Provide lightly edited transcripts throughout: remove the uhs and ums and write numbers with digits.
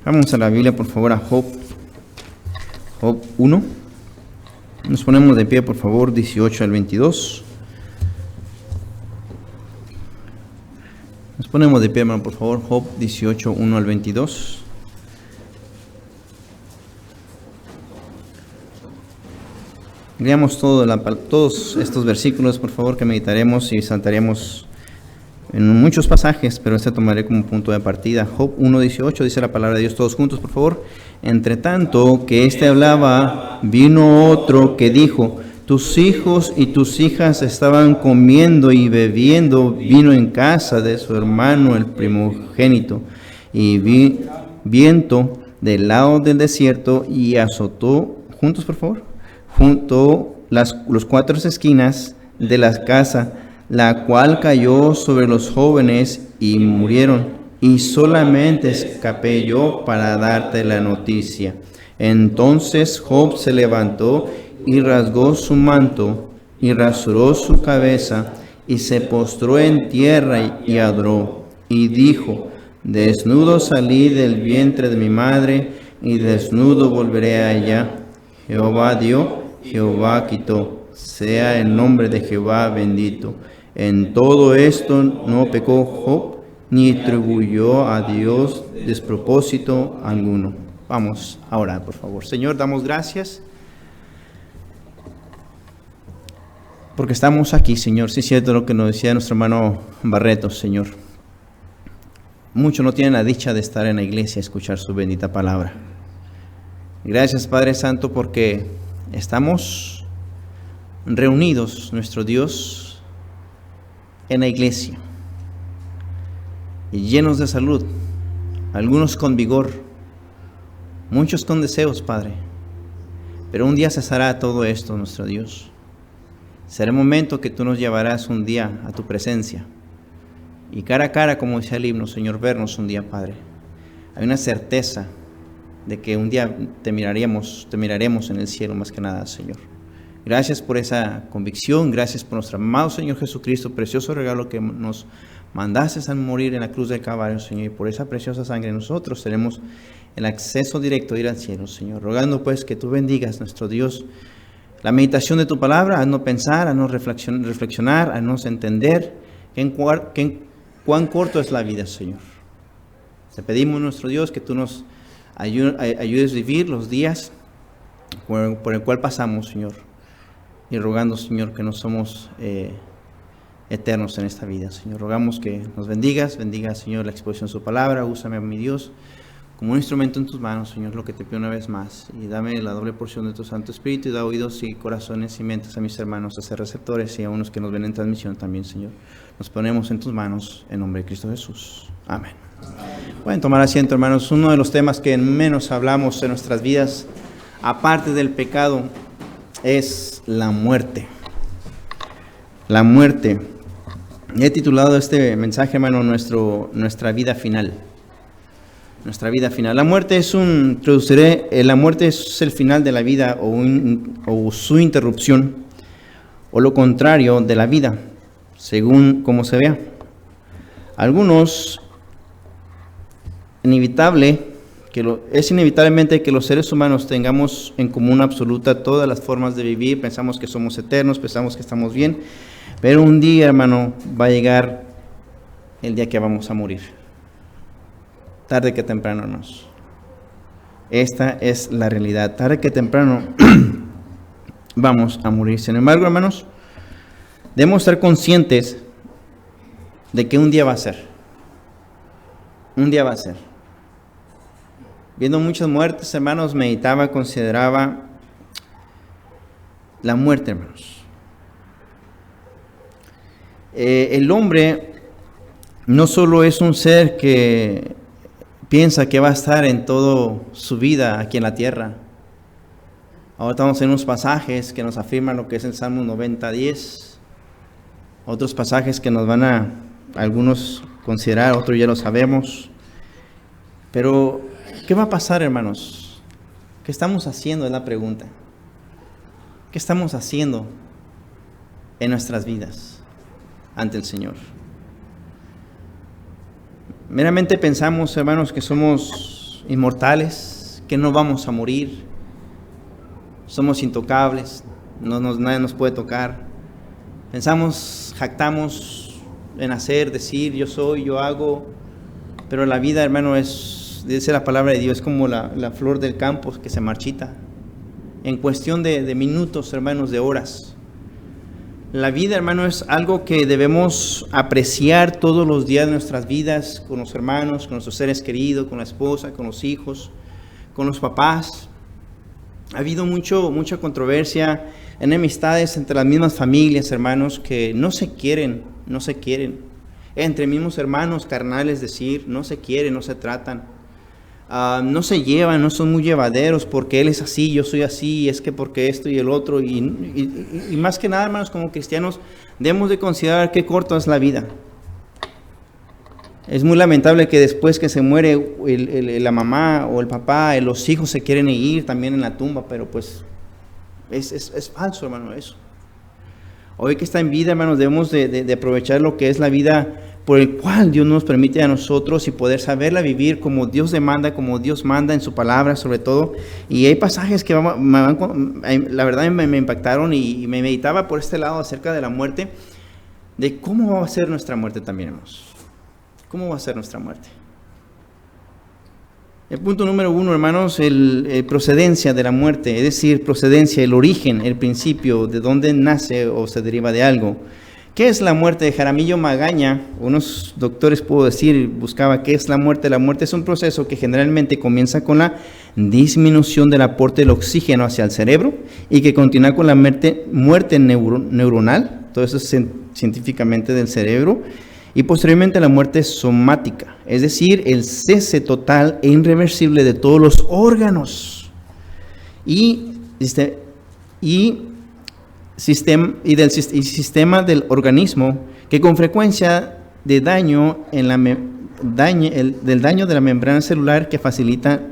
Vamos a la Biblia, por favor, a Job 1. Nos ponemos de pie, por favor, 18 al 22. Nos ponemos de pie, hermano, por favor, Job 18, 1 al 22. Leamos todos estos versículos, por favor, que meditaremos y saltaremos en muchos pasajes, pero este tomaré como punto de partida. Job 1:18 dice la palabra de Dios, todos juntos, por favor. Entre tanto que éste hablaba, vino otro que dijo: tus hijos y tus hijas estaban comiendo y bebiendo vino en casa de su hermano el primogénito, y viento del lado del desierto y azotó, juntos por favor, junto los cuatro esquinas de la casa, la cual cayó sobre los jóvenes y murieron, y solamente escapé yo para darte la noticia. Entonces Job se levantó y rasgó su manto y rasuró su cabeza y se postró en tierra y adoró y dijo: desnudo salí del vientre de mi madre y desnudo volveré allá. Jehová dio, Jehová quitó, sea el nombre de Jehová bendito. En todo esto no pecó Job, ni atribuyó a Dios despropósito alguno. Vamos a orar, por favor. Señor, damos gracias porque estamos aquí, Señor. Sí es cierto lo que nos decía nuestro hermano Barreto, Señor. Muchos no tienen la dicha de estar en la iglesia y escuchar su bendita palabra. Gracias, Padre Santo, porque estamos reunidos, nuestro Dios, en la iglesia, y llenos de salud, algunos con vigor, muchos con deseos, Padre. Pero un día cesará todo esto, nuestro Dios. Será el momento que tú nos llevarás un día a tu presencia, y cara a cara, como decía el himno, Señor, vernos un día, Padre. Hay una certeza de que un día te miraremos en el cielo más que nada, Señor. Gracias por esa convicción, gracias por nuestro amado Señor Jesucristo, precioso regalo que nos mandaste a morir en la cruz del Calvario, Señor, y por esa preciosa sangre nosotros tenemos el acceso directo a ir al cielo, Señor. Rogando pues que tú bendigas, nuestro Dios, la meditación de tu palabra, haznos pensar, haznos reflexionar, haznos entender cuán corto es la vida, Señor. Te pedimos, nuestro Dios, que tú nos ayudes a vivir los días por el cual pasamos, Señor. Y rogando, Señor, que no somos eternos en esta vida, Señor. Rogamos que nos bendiga, Señor, la exposición de su palabra. Úsame, mi Dios, como un instrumento en tus manos, Señor, lo que te pido una vez más. Y dame la doble porción de tu Santo Espíritu y da oídos y corazones y mentes a mis hermanos, a ser receptores, y a unos que nos ven en transmisión también, Señor. Nos ponemos en tus manos, en nombre de Cristo Jesús. Amén. Pueden tomar asiento, hermanos. Uno de los temas que menos hablamos en nuestras vidas, aparte del pecado, es la muerte. La muerte. He titulado este mensaje, hermano, nuestra vida final. Nuestra vida final. La muerte es la muerte es el final de la vida o su interrupción, o lo contrario de la vida, según como se vea. Algunos es inevitablemente que los seres humanos tengamos en común absoluta todas las formas de vivir. Pensamos que somos eternos, pensamos que estamos bien, pero un día, hermano, va a llegar el día que vamos a morir. Tarde que temprano nos. Esta es la realidad. Tarde que temprano vamos a morir. Sin embargo, hermanos, debemos estar conscientes de que un día va a ser. Un día va a ser. Viendo muchas muertes, hermanos, meditaba, consideraba la muerte, hermanos. El hombre no solo es un ser que piensa que va a estar en toda su vida aquí en la tierra. Ahora estamos en unos pasajes que nos afirman lo que es el Salmo 90:10. Otros pasajes que nos van a algunos considerar, otros ya lo sabemos. Pero, ¿qué va a pasar, hermanos? ¿Qué estamos haciendo? Es la pregunta. ¿Qué estamos haciendo en nuestras vidas ante el Señor? Meramente pensamos, hermanos, que somos somos inmortales, que no vamos a morir, somos intocables, nadie nos puede tocar. Pensamos, jactamos en hacer, decir, yo soy, yo hago, pero la vida, hermano, dice la palabra de Dios, es como la flor del campo que se marchita. En cuestión de minutos, hermanos, de horas. La vida, hermano, es algo que debemos apreciar todos los días de nuestras vidas, con los hermanos, con nuestros seres queridos, con la esposa, con los hijos, con los papás. Ha habido mucha controversia, enemistades entre las mismas familias, hermanos, que no se quieren. Entre mismos hermanos carnales, decir, no se quieren, no se tratan. No se llevan, no son muy llevaderos porque él es así, yo soy así, es que porque esto y el otro. Y más que nada, hermanos, como cristianos, debemos de considerar qué corta es la vida. Es muy lamentable que después que se muere la mamá o el papá, los hijos se quieren ir también en la tumba, pero pues es falso, hermano, eso. Hoy que está en vida, hermanos, debemos de aprovechar lo que es la vida por el cual Dios nos permite a nosotros y poder saberla vivir como Dios demanda, como Dios manda en su palabra sobre todo. Y hay pasajes que la verdad me impactaron y me meditaba por este lado acerca de la muerte, de cómo va a ser nuestra muerte también, hermanos. ¿Cómo va a ser nuestra muerte? El punto número 1, hermanos, procedencia de la muerte, es decir, procedencia, el origen, el principio, de dónde nace o se deriva de algo. ¿Qué es la muerte? Jaramillo Magaña, unos doctores puedo decir, buscaba qué es la muerte. La muerte es un proceso que generalmente comienza con la disminución del aporte del oxígeno hacia el cerebro y que continúa con la muerte neuronal, todo eso es científicamente del cerebro, y posteriormente la muerte somática, es decir, el cese total e irreversible de todos los órganos y sistema del organismo, que con frecuencia del daño de la membrana celular que facilita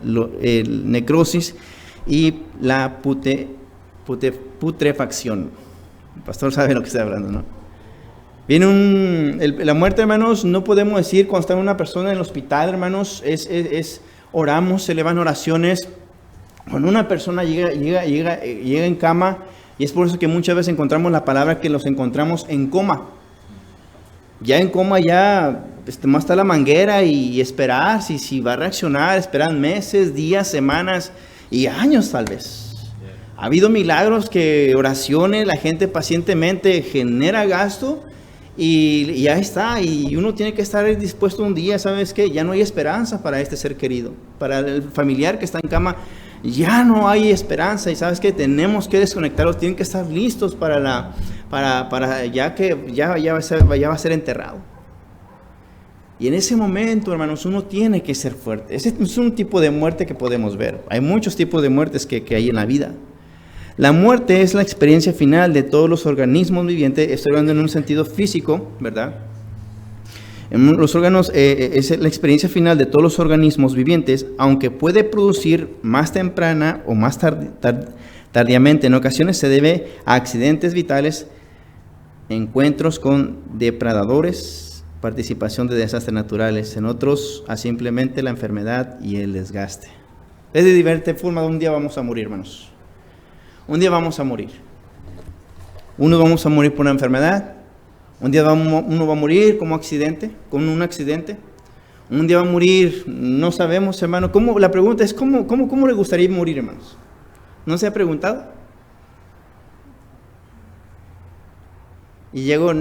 el necrosis y la putrefacción. El pastor sabe lo que está hablando, ¿no? La muerte, hermanos, no podemos decir cuando está una persona en el hospital, hermanos, oramos, se elevan oraciones. Cuando una persona llega en cama, y es por eso que muchas veces encontramos la palabra que los encontramos en coma. Ya en coma, más está la manguera y esperar si va a reaccionar, esperan meses, días, semanas y años tal vez. Ha habido milagros que oraciones, la gente pacientemente genera gasto y ya está. Y uno tiene que estar dispuesto un día, ¿sabes qué? Ya no hay esperanza para este ser querido, para el familiar que está en cama. Ya no hay esperanza y sabes que tenemos que desconectarlos, tienen que estar listos para ya que ya va a ser enterrado. Y en ese momento, hermanos, uno tiene que ser fuerte. Ese es un tipo de muerte que podemos ver. Hay muchos tipos de muertes que hay en la vida. La muerte es la experiencia final de todos los organismos vivientes. Estoy hablando en un sentido físico, ¿verdad? En los órganos es la experiencia final de todos los organismos vivientes, aunque puede producir más temprana o más tardíamente. En ocasiones se debe a accidentes vitales, encuentros con depredadores, participación de desastres naturales. En otros, a simplemente la enfermedad y el desgaste. Es de diferente forma, un día vamos a morir, hermanos. Un día vamos a morir. Uno vamos a morir por una enfermedad. Un día uno va a morir con un accidente. Un día va a morir, no sabemos, hermano. La pregunta es, ¿cómo le gustaría morir, hermanos? ¿No se ha preguntado? Y llegó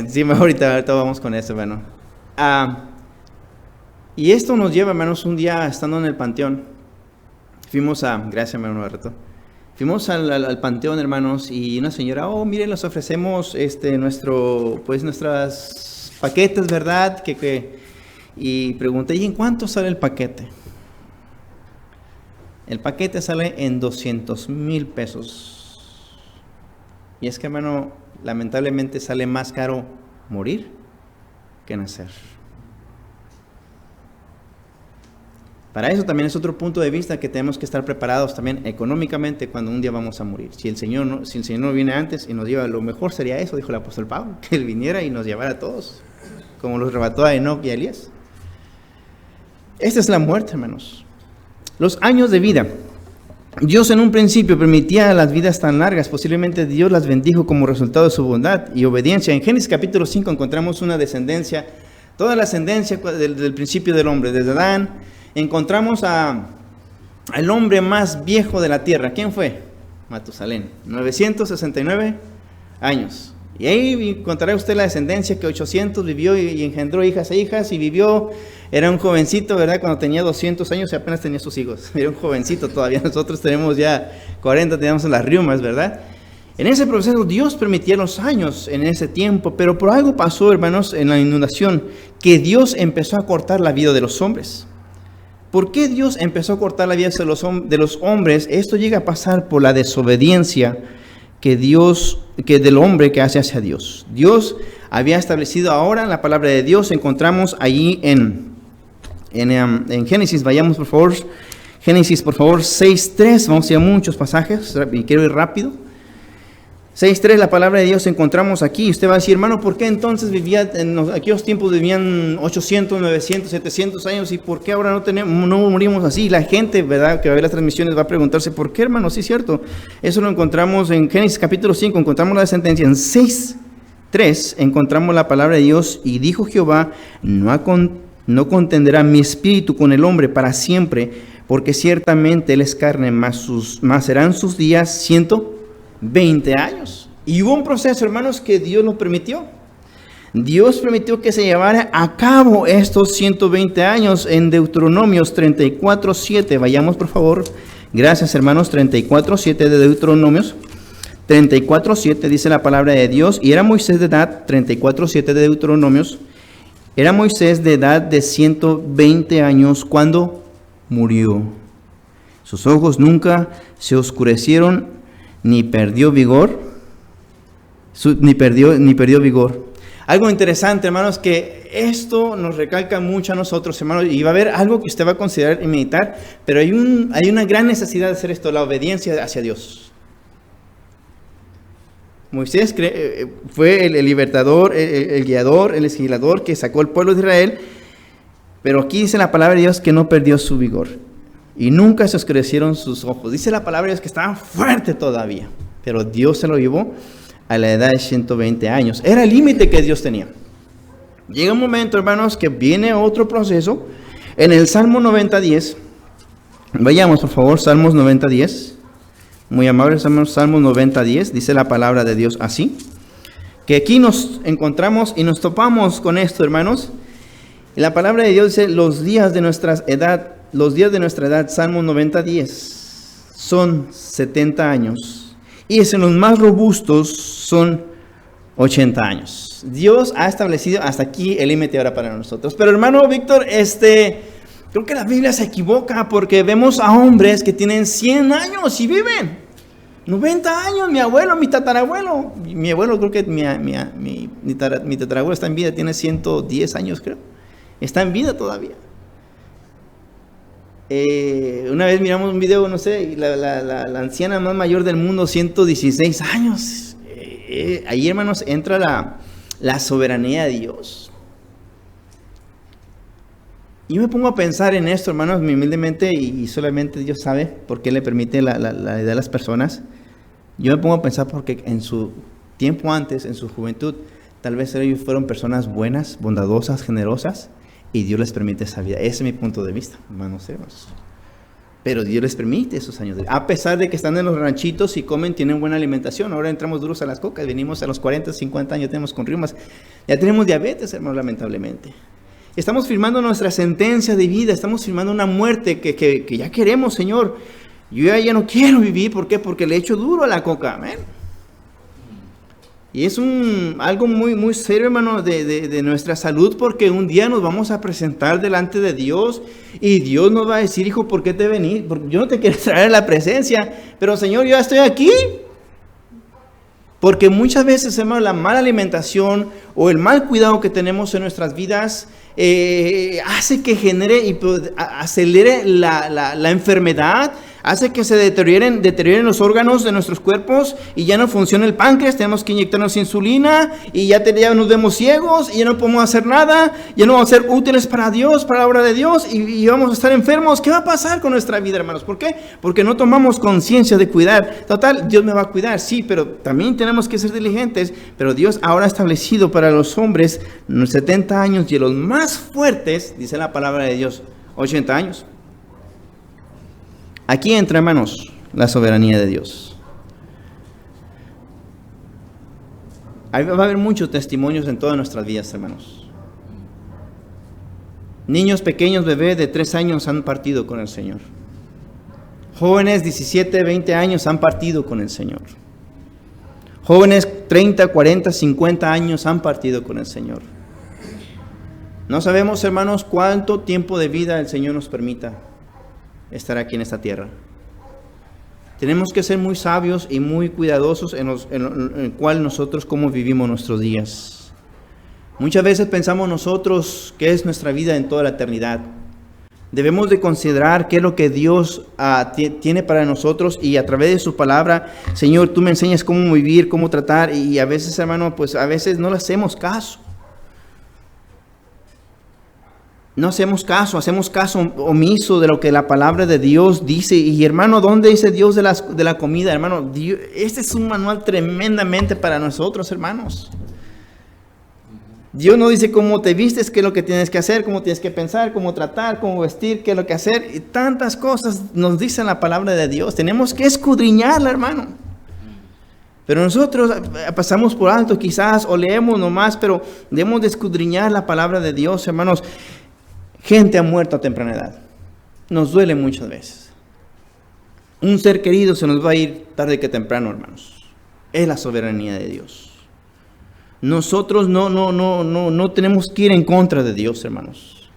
sí, ahorita vamos con eso, hermano. Y esto nos lleva, hermanos, un día estando en el panteón. Gracias, hermano Barreto. Fuimos al panteón, hermanos, y una señora, miren, les ofrecemos nuestras paquetes, ¿verdad? Y pregunté, ¿y en cuánto sale el paquete? El paquete sale en 200,000 pesos. Y es que, hermano, lamentablemente sale más caro morir que nacer. Para eso también es otro punto de vista que tenemos que estar preparados también económicamente cuando un día vamos a morir. Si el Señor no viene antes y nos lleva, lo mejor sería eso, dijo el apóstol Pablo, que Él viniera y nos llevara a todos, como los arrebató a Enoc y a Elías. Esta es la muerte, hermanos. Los años de vida. Dios en un principio permitía las vidas tan largas. Posiblemente Dios las bendijo como resultado de su bondad y obediencia. En Génesis capítulo 5 encontramos una descendencia, toda la ascendencia del principio del hombre, desde Adán. Encontramos al hombre más viejo de la tierra. ¿Quién fue? Matusalén. 969 años. Y ahí encontrará usted la descendencia que 800 vivió y engendró hijas e hijas y vivió. Era un jovencito, ¿verdad? Cuando tenía 200 años y apenas tenía sus hijos. Era un jovencito todavía. Nosotros tenemos ya 40, tenemos las riumas, ¿verdad? En ese proceso Dios permitía los años en ese tiempo, pero por algo pasó, hermanos, en la inundación, que Dios empezó a cortar la vida de los hombres. ¿Por qué Dios empezó a cortar la vida de los hombres? Esto llega a pasar por la desobediencia que del hombre que hace hacia Dios. Dios había establecido ahora la palabra de Dios. Encontramos allí en Génesis, vayamos por favor, Génesis por favor 6.3, vamos a ir a muchos pasajes y quiero ir rápido. 6.3, la palabra de Dios encontramos aquí. Usted va a decir, hermano, ¿por qué entonces en aquellos tiempos vivían 800, 900, 700 años y por qué ahora no morimos así? La gente, ¿verdad?, que va a ver las transmisiones va a preguntarse, ¿por qué, hermano? Sí, cierto. Eso lo encontramos en Génesis capítulo 5, encontramos la sentencia. En 6.3 encontramos la palabra de Dios y dijo Jehová, no contenderá mi espíritu con el hombre para siempre, porque ciertamente él es carne, más serán sus días 120 años. Y hubo un proceso, hermanos, que Dios lo permitió. Dios permitió que se llevara a cabo estos 120 años en Deuteronomios 34.7. Vayamos, por favor. Gracias, hermanos. 34.7 de Deuteronomios. 34.7 dice la palabra de Dios. Y era Moisés de edad, 34.7 de Deuteronomios. Era Moisés de edad de 120 años cuando murió. Sus ojos nunca se oscurecieron, ni perdió vigor, ni perdió vigor. Algo interesante, hermanos, que esto nos recalca mucho a nosotros, hermanos, y va a haber algo que usted va a considerar y meditar, pero hay una gran necesidad de hacer esto, la obediencia hacia Dios. Moisés fue el libertador, el guiador, el legislador que sacó al pueblo de Israel, pero aquí dice la palabra de Dios que no perdió su vigor. Y nunca se oscurecieron sus ojos. Dice la palabra de Dios que estaban fuertes todavía. Pero Dios se lo llevó a la edad de 120 años. Era el límite que Dios tenía. Llega un momento, hermanos, que viene otro proceso. En el Salmo 90:10. Vayamos, por favor, Salmos 90:10. Muy amables, Salmos 90:10. Dice la palabra de Dios así. Que aquí nos encontramos y nos topamos con esto, hermanos. Y la palabra de Dios dice, los días de nuestra edad, Salmo 90:10, son 70 años. Y en los más robustos son 80 años. Dios ha establecido hasta aquí el límite ahora para nosotros. Pero hermano Víctor, creo que la Biblia se equivoca porque vemos a hombres que tienen 100 años y viven. 90 años, mi abuelo, mi tatarabuelo. Mi abuelo, creo que mi tatarabuelo está en vida, tiene 110 años, creo. Está en vida todavía. Una vez miramos un video, no sé, la anciana más mayor del mundo, 116 años. Ahí, hermanos, entra la soberanía de Dios. Y yo me pongo a pensar en esto, hermanos, humildemente, y solamente Dios sabe por qué le permite la edad de las personas. Yo me pongo a pensar porque en su tiempo antes, en su juventud, tal vez ellos fueron personas buenas, bondadosas, generosas, y Dios les permite esa vida. Ese es mi punto de vista, hermanos. Pero Dios les permite esos años de vida. A pesar de que están en los ranchitos y comen, tienen buena alimentación. Ahora entramos duros a las cocas, venimos a los 40, 50 años, tenemos con riumas. Ya tenemos diabetes, hermanos, lamentablemente. Estamos firmando nuestra sentencia de vida, estamos firmando una muerte que ya queremos, Señor. Yo ya no quiero vivir, ¿por qué? Porque le echo duro a la coca, amén. Y es algo muy, muy serio, hermano, de nuestra salud, porque un día nos vamos a presentar delante de Dios y Dios nos va a decir, hijo, ¿por qué te venís? Porque yo no te quiero traer a la presencia, pero Señor, yo ya estoy aquí. Porque muchas veces, hermano, la mala alimentación o el mal cuidado que tenemos en nuestras vidas hace que genere y acelere la enfermedad, Hace que se deterioren los órganos de nuestros cuerpos y ya no funciona el páncreas, tenemos que inyectarnos insulina y ya nos vemos ciegos y ya no podemos hacer nada, ya no vamos a ser útiles para Dios, para la obra de Dios y vamos a estar enfermos. ¿Qué va a pasar con nuestra vida, hermanos? ¿Por qué? Porque no tomamos conciencia de cuidar. Total, Dios me va a cuidar, sí, pero también tenemos que ser diligentes. Pero Dios ahora ha establecido para los hombres 70 años y los más fuertes, dice la palabra de Dios, 80 años. Aquí entra, hermanos, la soberanía de Dios. Va a haber muchos testimonios en todas nuestras vidas, hermanos. Niños pequeños, bebés de 3 años han partido con el Señor. Jóvenes 17, 20 años han partido con el Señor. Jóvenes 30, 40, 50 años han partido con el Señor. No sabemos, hermanos, cuánto tiempo de vida el Señor nos permita estar aquí en esta tierra. Tenemos que ser muy sabios y muy cuidadosos en el cual nosotros cómo vivimos nuestros días. Muchas veces pensamos nosotros qué es nuestra vida en toda la eternidad. Debemos de considerar qué es lo que Dios tiene para nosotros y a través de su palabra, Señor, tú me enseñas cómo vivir, cómo tratar y a veces, hermano, pues a veces no le hacemos caso. No hacemos caso omiso de lo que la palabra de Dios dice. Y hermano, ¿dónde dice Dios de la comida? Hermano, Dios, este es un manual tremendamente para nosotros, hermanos. Dios no dice cómo te vistes, qué es lo que tienes que hacer, cómo tienes que pensar, cómo tratar, cómo vestir, qué es lo que hacer. Y tantas cosas nos dice la palabra de Dios. Tenemos que escudriñarla, hermano. Pero nosotros pasamos por alto quizás o leemos nomás, pero debemos de escudriñar la palabra de Dios, hermanos. Gente ha muerto a temprana edad. Nos duele muchas veces. Un ser querido se nos va a ir tarde que temprano, hermanos. Es la soberanía de Dios. Nosotros no tenemos que ir en contra de Dios, hermanos.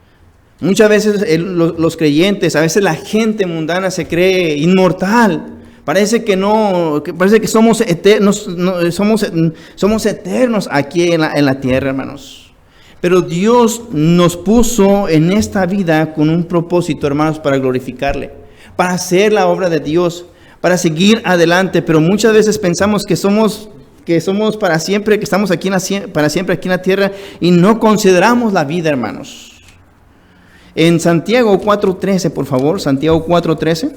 Muchas veces los creyentes, a veces la gente mundana se cree inmortal. Parece que somos eternos, somos eternos aquí en la tierra, hermanos. Pero Dios nos puso en esta vida con un propósito, hermanos, para glorificarle, para hacer la obra de Dios, para seguir adelante. Pero muchas veces pensamos que somos para siempre, que estamos aquí para siempre aquí en la tierra y no consideramos la vida, hermanos. En Santiago 4:13, por favor, Santiago 4:13,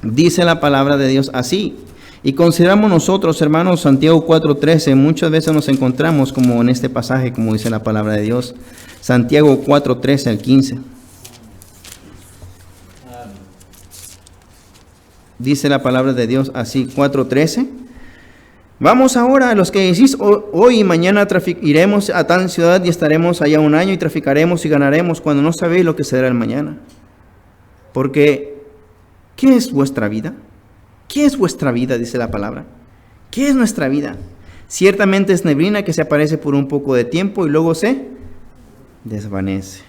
dice la palabra de Dios así. Y consideramos nosotros, hermanos, Santiago 4:13, muchas veces nos encontramos como en este pasaje, como dice la palabra de Dios. Santiago 4:13 al 15. Dice la palabra de Dios así, 4:13. Vamos ahora a los que decís, hoy y mañana iremos a tal ciudad y estaremos allá un año y traficaremos y ganaremos, cuando no sabéis lo que será el mañana. Porque, ¿qué es vuestra vida? ¿Qué es vuestra vida? Dice la palabra. ¿Qué es nuestra vida? Ciertamente es neblina que se aparece por un poco de tiempo y luego se desvanece.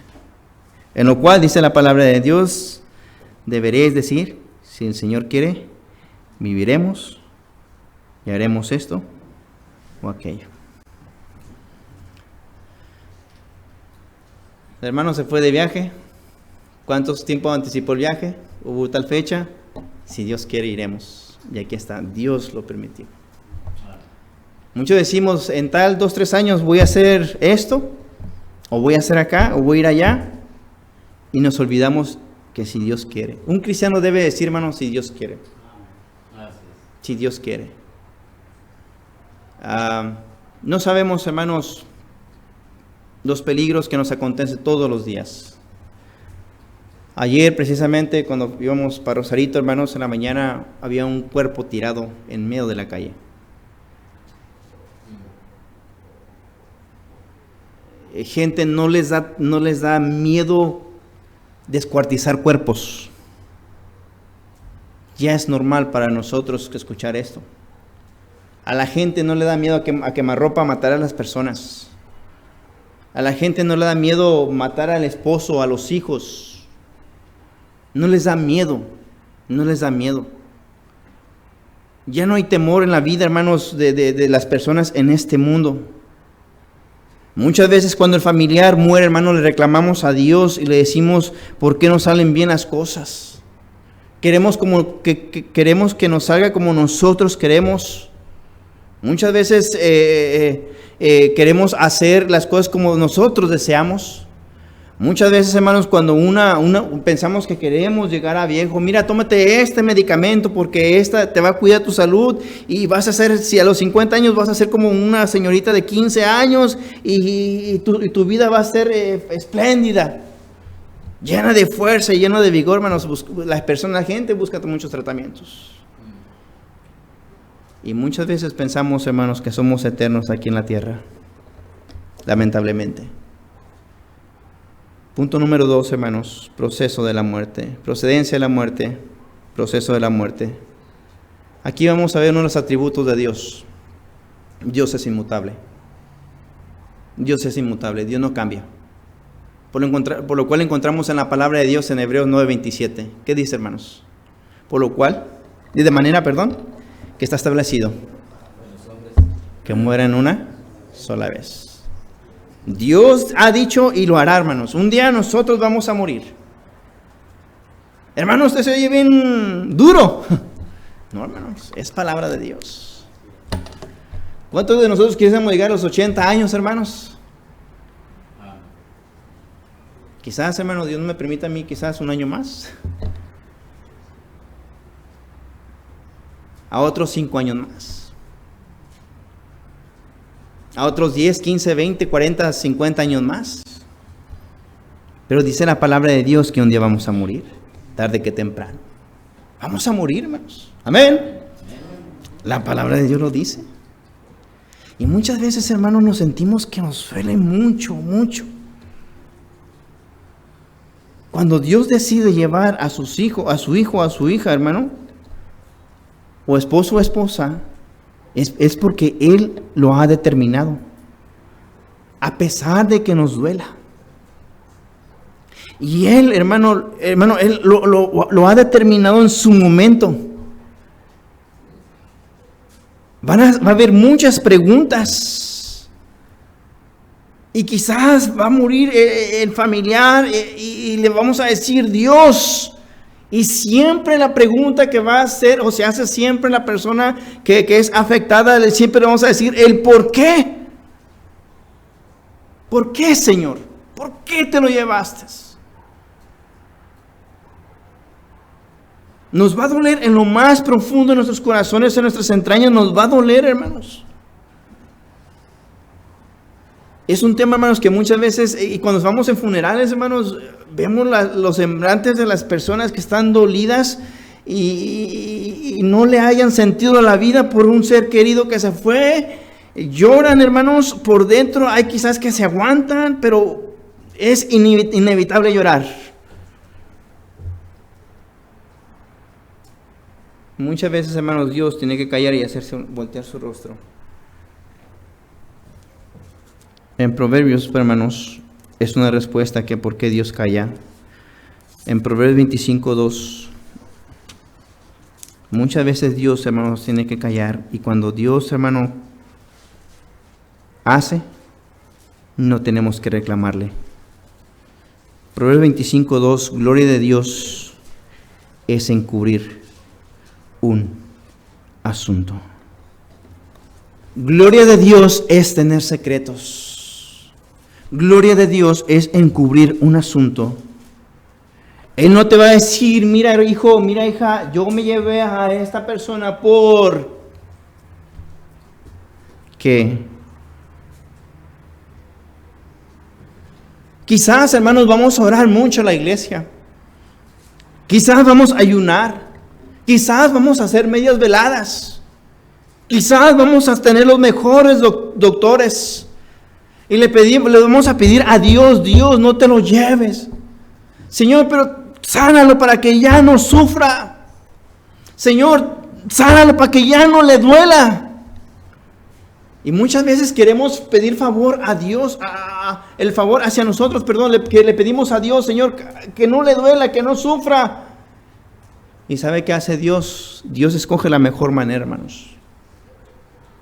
En lo cual dice la palabra de Dios, deberéis decir, si el Señor quiere, viviremos y haremos esto o aquello. El hermano se fue de viaje. ¿Cuánto tiempo anticipó el viaje? ¿Hubo tal fecha? Si Dios quiere, iremos. Y aquí está, Dios lo permitió. Muchos decimos, en tal 2-3 años voy a hacer esto, o voy a hacer acá, o voy a ir allá. Y nos olvidamos que si Dios quiere. Un cristiano debe decir, hermano, si Dios quiere. Si Dios quiere. No sabemos, hermanos, los peligros que nos acontecen todos los días. Ayer, precisamente, cuando íbamos para Rosarito, hermanos, en la mañana había un cuerpo tirado en medio de la calle. Gente, no les da miedo descuartizar cuerpos. Ya es normal para nosotros escuchar esto. A la gente no le da miedo a quemarropa matar a las personas. A la gente no le da miedo matar al esposo, a los hijos. No les da miedo, no les da miedo. Ya no hay temor en la vida, hermanos, de las personas en este mundo. Muchas veces cuando el familiar muere, hermano, le reclamamos a Dios y le decimos, ¿por qué no salen bien las cosas? Queremos queremos que nos salga como nosotros queremos. Muchas veces queremos hacer las cosas como nosotros deseamos. Muchas veces, hermanos, cuando pensamos que queremos llegar a viejo, mira, tómate este medicamento porque esta te va a cuidar tu salud y vas a ser, si a los 50 años vas a ser como una señorita de 15 años y tu vida va a ser espléndida, llena de fuerza y llena de vigor, hermanos. La gente busca muchos tratamientos. Y muchas veces pensamos, hermanos, que somos eternos aquí en la tierra, lamentablemente. Punto número 2, hermanos, proceso de la muerte, procedencia de la muerte, proceso de la muerte. Aquí vamos a ver uno de los atributos de Dios. Dios es inmutable. Dios es inmutable, Dios no cambia. Por lo cual encontramos en la palabra de Dios en Hebreos 9:27. ¿Qué dice, hermanos? Por lo cual, y de manera, que está establecido que mueran una sola vez. Dios ha dicho y lo hará, hermanos. Un día nosotros vamos a morir. Hermanos, usted se oye bien duro. No, hermanos, es palabra de Dios. ¿Cuántos de nosotros quisiéramos llegar a los 80 años, hermanos? Quizás, hermano, Dios me permita a mí quizás un año más. A otros 5 años más. A otros 10, 15, 20, 40, 50 años más. Pero dice la palabra de Dios que un día vamos a morir, tarde que temprano. Vamos a morir, hermanos. Amén. La palabra de Dios lo dice. Y muchas veces, hermanos, nos sentimos que nos duele mucho, mucho. Cuando Dios decide llevar a sus hijos, a su hijo, a su hija, hermano, o esposo o esposa, es porque Él lo ha determinado, a pesar de que nos duela. Y Él, hermano, Él lo ha determinado en su momento. Va a haber muchas preguntas. Y quizás va a morir el familiar y le vamos a decir Dios. Y siempre la pregunta que va a hacer, o se hace siempre la persona que es afectada, siempre le vamos a decir el por qué. ¿Por qué, Señor? ¿Por qué te lo llevaste? Nos va a doler en lo más profundo de nuestros corazones, en nuestras entrañas, nos va a doler, hermanos. Es un tema, hermanos, que muchas veces, y cuando vamos en funerales, hermanos, vemos los semblantes de las personas que están dolidas y no le hayan sentido la vida por un ser querido que se fue. Lloran, hermanos, por dentro hay quizás que se aguantan, pero es inevitable llorar. Muchas veces, hermanos, Dios tiene que callar y voltear su rostro. En Proverbios, hermanos, es una respuesta que por qué Dios calla. En Proverbios 25:2, muchas veces Dios, hermanos, tiene que callar. Y cuando Dios, hermano, hace, no tenemos que reclamarle. Proverbios 25:2, gloria de Dios es encubrir un asunto. Gloria de Dios es tener secretos. Gloria de Dios es encubrir un asunto. Él no te va a decir, mira hijo, mira hija, yo me llevé a esta persona por ¿qué? Quizás, hermanos, vamos a orar mucho a la iglesia. Quizás vamos a ayunar. Quizás vamos a hacer medias veladas. Quizás vamos a tener los mejores doctores. Y le vamos a pedir a Dios, Dios, no te lo lleves. Señor, pero sánalo para que ya no sufra. Señor, sánalo para que ya no le duela. Y muchas veces queremos pedir favor a Dios, el favor hacia nosotros, que le pedimos a Dios, Señor, que no le duela, que no sufra. ¿Y sabe qué hace Dios? Dios escoge la mejor manera, hermanos.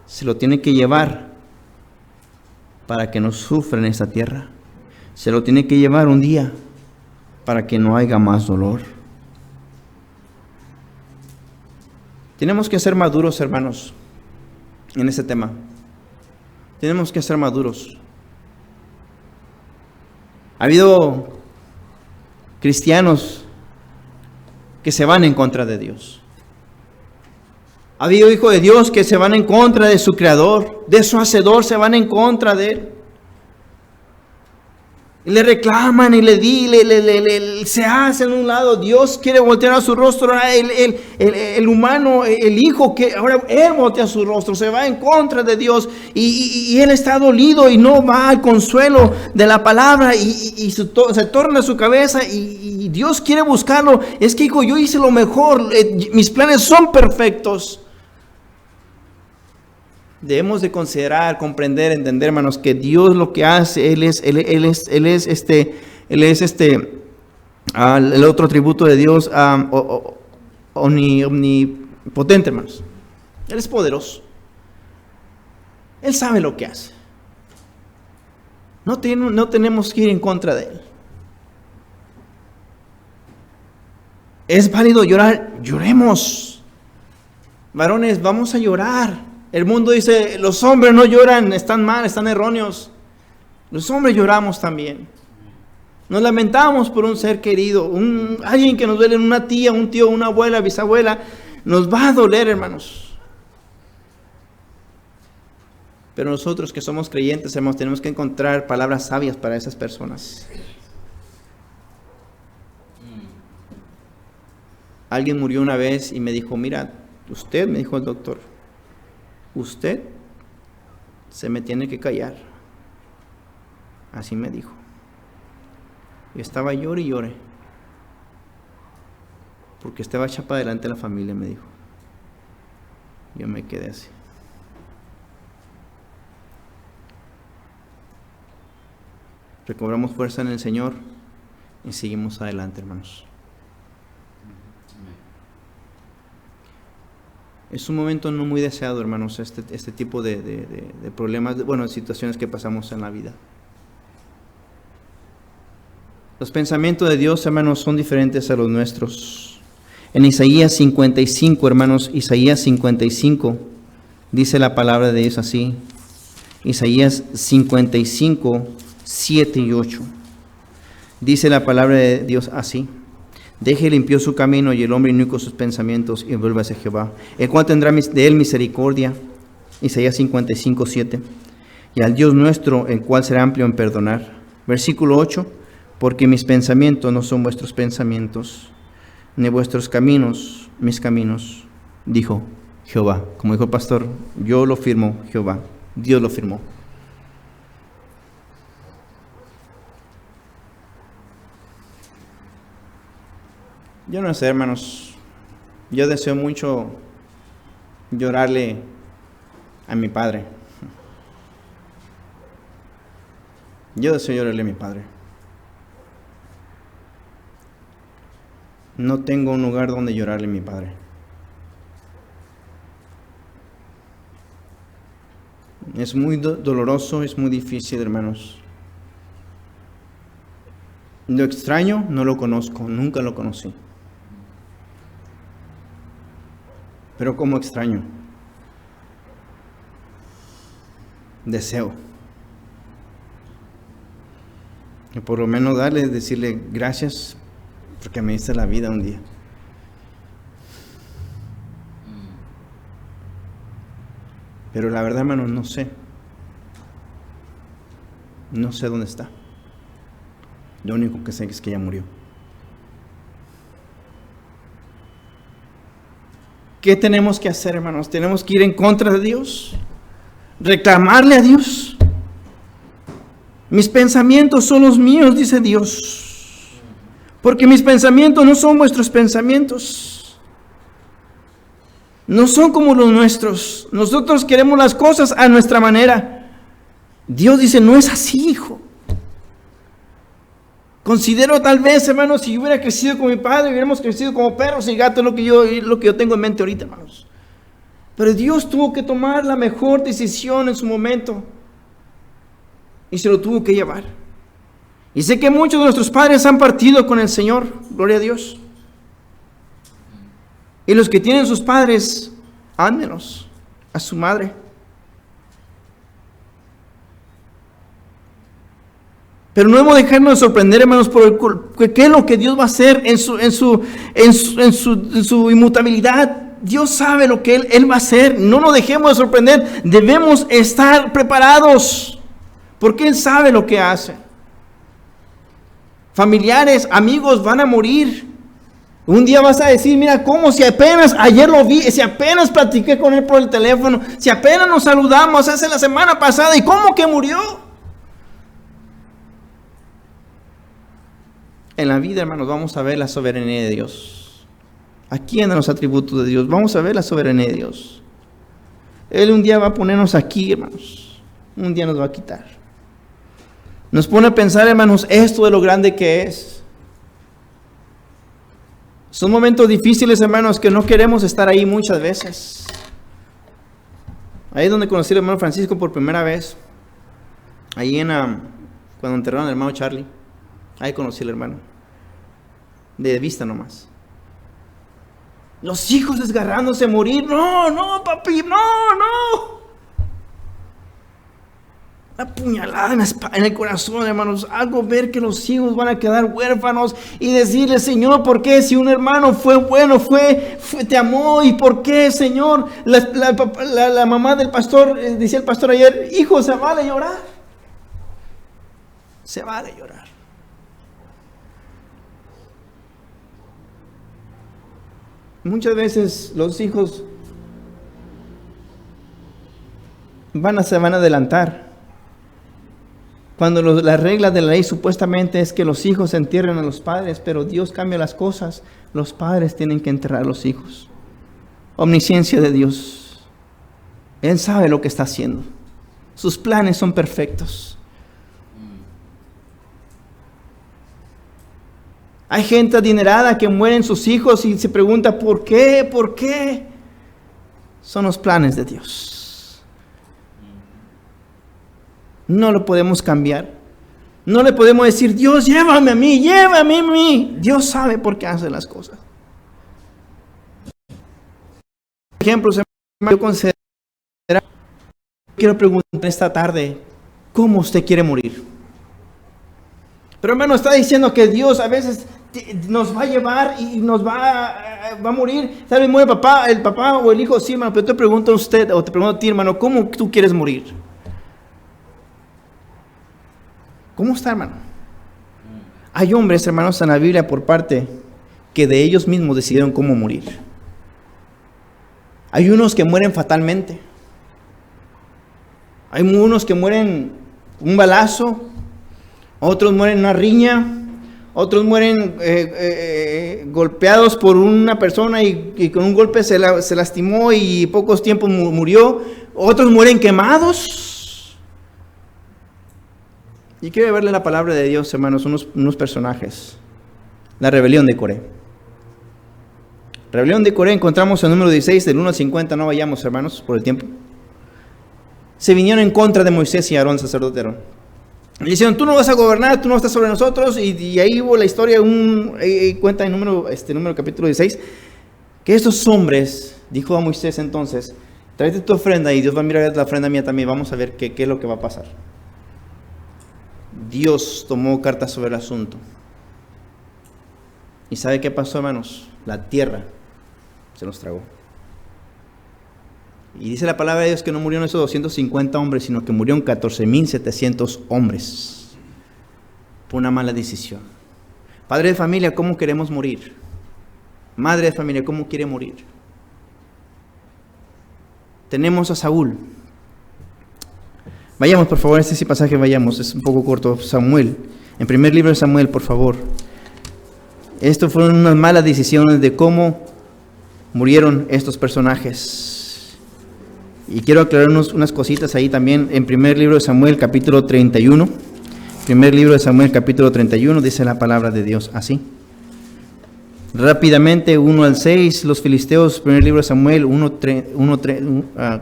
Se lo tiene que llevar para que no sufra en esta tierra. Se lo tiene que llevar un día para que no haya más dolor. Tenemos que ser maduros, hermanos, en este tema. Tenemos que ser maduros. Ha habido cristianos que se van en contra de Dios. Ha habido hijos de Dios que se van en contra de su Creador, de su Hacedor, se van en contra de Él. Y le reclaman y se hacen a un lado. Dios quiere voltear a su rostro. El humano, el hijo, que ahora Él voltea su rostro, se va en contra de Dios. Y Él está dolido y no va al consuelo de la palabra. Y se torna su cabeza y Dios quiere buscarlo. Es que, hijo, yo hice lo mejor. Mis planes son perfectos. Debemos de considerar, comprender, entender, hermanos, que Dios lo que hace, Él es el otro atributo de Dios, omnipotente, hermanos. Él es poderoso. Él sabe lo que hace. No tenemos que ir en contra de Él. Es válido llorar, lloremos. Varones, vamos a llorar. El mundo dice, los hombres no lloran, están mal, están erróneos. Los hombres lloramos también. Nos lamentamos por un ser querido, alguien que nos duele, una tía, un tío, una abuela, bisabuela. Nos va a doler, hermanos. Pero nosotros que somos creyentes, hermanos, tenemos que encontrar palabras sabias para esas personas. Alguien murió una vez y me dijo, mira, usted, me dijo el doctor, usted se me tiene que callar. Así me dijo. Yo estaba llore y llore. Porque estaba echada para adelante la familia, me dijo. Yo me quedé así. Recobramos fuerza en el Señor y seguimos adelante, hermanos. Es un momento no muy deseado, hermanos, este tipo de problemas, de situaciones que pasamos en la vida. Los pensamientos de Dios, hermanos, son diferentes a los nuestros. En Isaías 55, hermanos, Isaías 55, dice la palabra de Dios así. Isaías 55, 7 y 8. Dice la palabra de Dios así. Deje limpio su camino y el hombre inicuo sus pensamientos y vuélvase a Jehová, el cual tendrá de él misericordia. Isaías 55, 7. Y al Dios nuestro, el cual será amplio en perdonar. Versículo 8. Porque mis pensamientos no son vuestros pensamientos, ni vuestros caminos mis caminos, dijo Jehová. Como dijo el pastor, yo lo firmo, Jehová. Dios lo firmó. Yo no sé, hermanos, yo deseo mucho llorarle a mi padre. Yo deseo llorarle a mi padre. No tengo un lugar donde llorarle a mi padre. Es muy doloroso, es muy difícil, hermanos. Lo extraño, no lo conozco, nunca lo conocí. Pero como extraño, deseo. Y por lo menos decirle gracias porque me diste la vida un día. Pero la verdad, hermanos, no sé. No sé dónde está. Lo único que sé es que ya murió. ¿Qué tenemos que hacer, hermanos? ¿Tenemos que ir en contra de Dios? ¿Reclamarle a Dios? Mis pensamientos son los míos, dice Dios. Porque mis pensamientos no son vuestros pensamientos. No son como los nuestros. Nosotros queremos las cosas a nuestra manera. Dios dice, no es así, hijo. Considero tal vez, hermanos, si yo hubiera crecido con mi padre, hubiéramos crecido como perros y gatos, lo que yo tengo en mente ahorita, hermanos. Pero Dios tuvo que tomar la mejor decisión en su momento. Y se lo tuvo que llevar. Y sé que muchos de nuestros padres han partido con el Señor, gloria a Dios. Y los que tienen sus padres, Ándenos a su madre. Pero no debemos dejarnos de sorprender, hermanos, por qué es lo que Dios va a hacer en su inmutabilidad. Dios sabe lo que Él va a hacer. No nos dejemos de sorprender. Debemos estar preparados, porque Él sabe lo que hace. Familiares, amigos van a morir. Un día vas a decir, mira, ¿cómo? Si apenas ayer lo vi, si apenas platiqué con él por el teléfono, si apenas nos saludamos hace la semana pasada, ¿y cómo que murió? En la vida, hermanos, vamos a ver la soberanía de Dios. Aquí en los atributos de Dios, vamos a ver la soberanía de Dios. Él un día va a ponernos aquí, hermanos. Un día nos va a quitar. Nos pone a pensar, hermanos, esto de lo grande que es. Son momentos difíciles, hermanos, que no queremos estar ahí muchas veces. Ahí es donde conocí al hermano Francisco por primera vez. Ahí cuando enterraron al hermano Charlie. Ahí conocí al hermano. De vista nomás. Los hijos desgarrándose a morir. No, papi, no. La puñalada en el corazón, hermanos. Algo ver que los hijos van a quedar huérfanos y decirle, Señor, ¿por qué? Si un hermano fue bueno, te amó, ¿y por qué, Señor? La mamá del pastor, decía el pastor ayer, hijo, se vale llorar. Se vale llorar. Muchas veces los hijos se van a adelantar. Cuando las reglas de la ley supuestamente es que los hijos entierren a los padres, pero Dios cambia las cosas. Los padres tienen que enterrar a los hijos. Omnisciencia de Dios. Él sabe lo que está haciendo. Sus planes son perfectos. Hay gente adinerada que mueren sus hijos y se pregunta ¿por qué? ¿Por qué? Son los planes de Dios. No lo podemos cambiar. No le podemos decir, Dios, llévame a mí. Dios sabe por qué hace las cosas. Por ejemplo, quiero preguntar esta tarde, ¿cómo usted quiere morir? Pero hermano, está diciendo que Dios a veces nos va a llevar y nos va a morir. ¿Sabe? Muere el papá o el hijo, sí, hermano, pero te pregunto a usted, o te pregunto a ti, hermano, ¿cómo tú quieres morir? ¿Cómo está, hermano? Hay hombres, hermanos, en la Biblia por parte que de ellos mismos decidieron cómo morir. Hay unos que mueren fatalmente. Hay unos que mueren un balazo. Otros mueren en una riña. Otros mueren golpeados por una persona y con un golpe se lastimó y pocos tiempos murió. Otros mueren quemados. Y quiero verle la palabra de Dios, hermanos, unos personajes. La rebelión de Coré. Rebelión de Coré encontramos en el número 16, del 1 al 50, no vayamos, hermanos, por el tiempo. Se vinieron en contra de Moisés y Aarón, sacerdote Aarón. Le dijeron, tú no vas a gobernar, tú no estás sobre nosotros, y ahí hubo la historia, cuenta en número capítulo 16, que estos hombres, dijo a Moisés entonces, tráete tu ofrenda y Dios va a mirar la ofrenda mía también, vamos a ver qué es lo que va a pasar. Dios tomó cartas sobre el asunto. ¿Y sabe qué pasó, hermanos? La tierra se los tragó. Y dice la palabra de Dios que no murieron esos 250 hombres, sino que murieron 14,700 hombres por una mala decisión. Padre de familia, ¿cómo queremos morir? Madre de familia, ¿cómo quiere morir? Tenemos a Saúl. Vayamos, por favor, este pasaje vayamos, es un poco corto. Samuel, en primer libro de Samuel, por favor. Esto fueron unas malas decisiones de cómo murieron estos personajes. Y quiero aclarar unas cositas ahí también. En primer libro de Samuel, capítulo 31. Primer libro de Samuel, capítulo 31, dice la palabra de Dios así. Rápidamente, 1 al 6, los filisteos, primer libro de Samuel,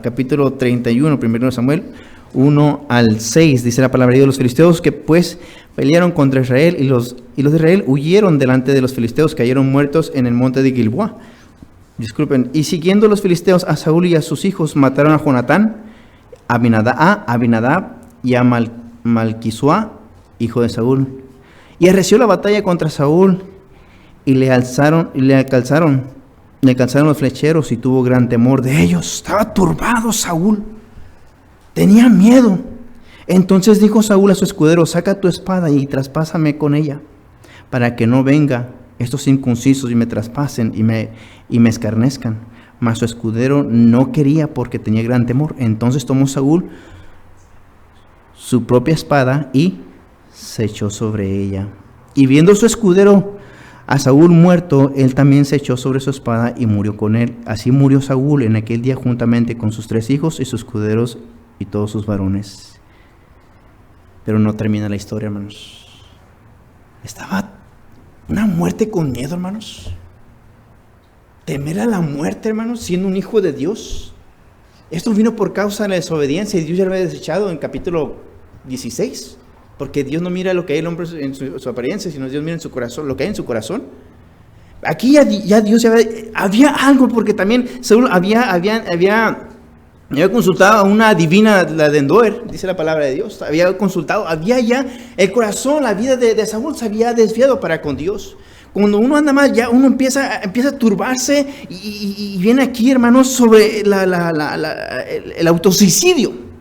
capítulo 31, primer libro de Samuel. 1 al 6, dice la palabra de Dios, los filisteos que pues pelearon contra Israel y los de Israel huyeron delante de los filisteos, cayeron muertos en el monte de Gilboa. disculpen, y siguiendo los filisteos a Saúl y a sus hijos, mataron a Jonatán, a Abinadab y a Malquisua, hijo de Saúl. Y arreció la batalla contra Saúl, y le calzaron los flecheros, y tuvo gran temor de ellos. Estaba turbado Saúl, tenía miedo. Entonces dijo Saúl a su escudero: saca tu espada y traspásame con ella, para que no venga estos incursiosos y me traspasen y me escarnezcan. Mas su escudero no quería, porque tenía gran temor. Entonces tomó Saúl su propia espada y se echó sobre ella. Y viendo su escudero a Saúl muerto, él también se echó sobre su espada y murió con él. Así murió Saúl en aquel día juntamente con sus 3 hijos y sus escuderos y todos sus varones. Pero no termina la historia, hermanos. Estaba una muerte con miedo, hermanos. Temer a la muerte, hermanos, siendo un hijo de Dios. Esto vino por causa de la desobediencia, y Dios ya lo había desechado en capítulo 16. Porque Dios no mira lo que hay el hombre en su apariencia, sino Dios mira en su corazón, lo que hay en su corazón. Aquí ya Dios había algo, porque también Saúl había consultado a una adivina, la de Endoer, dice la palabra de Dios. Había consultado, había ya el corazón, la vida de Saúl se había desviado para con Dios. Cuando uno anda mal, ya uno empieza a turbarse, y viene aquí, hermanos, sobre el autosuicidio.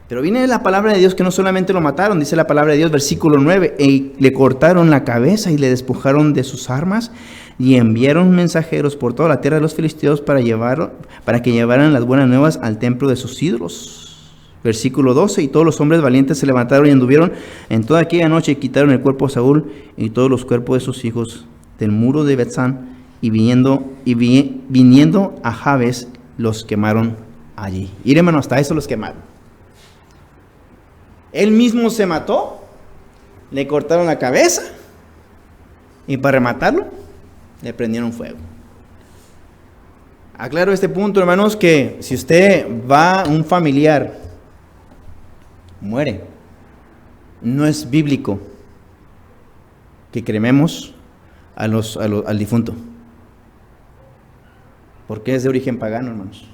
Pero viene la palabra de Dios que no solamente lo mataron, dice la palabra de Dios, versículo 9, y le cortaron la cabeza y le despojaron de sus armas, y enviaron mensajeros por toda la tierra de los filisteos para que llevaran las buenas nuevas al templo de sus ídolos. Versículo 12, y todos los hombres valientes se levantaron y anduvieron en toda aquella noche y quitaron el cuerpo de Saúl y todos los cuerpos de sus hijos del muro de Betzán, y viniendo a Jabes los quemaron allí. Y hermano, hasta eso los quemaron. Él mismo se mató, le cortaron la cabeza, y para rematarlo le prendieron fuego. Aclaro este punto, hermanos, que si usted va a un familiar, muere, no es bíblico que crememos al difunto, porque es de origen pagano, hermanos.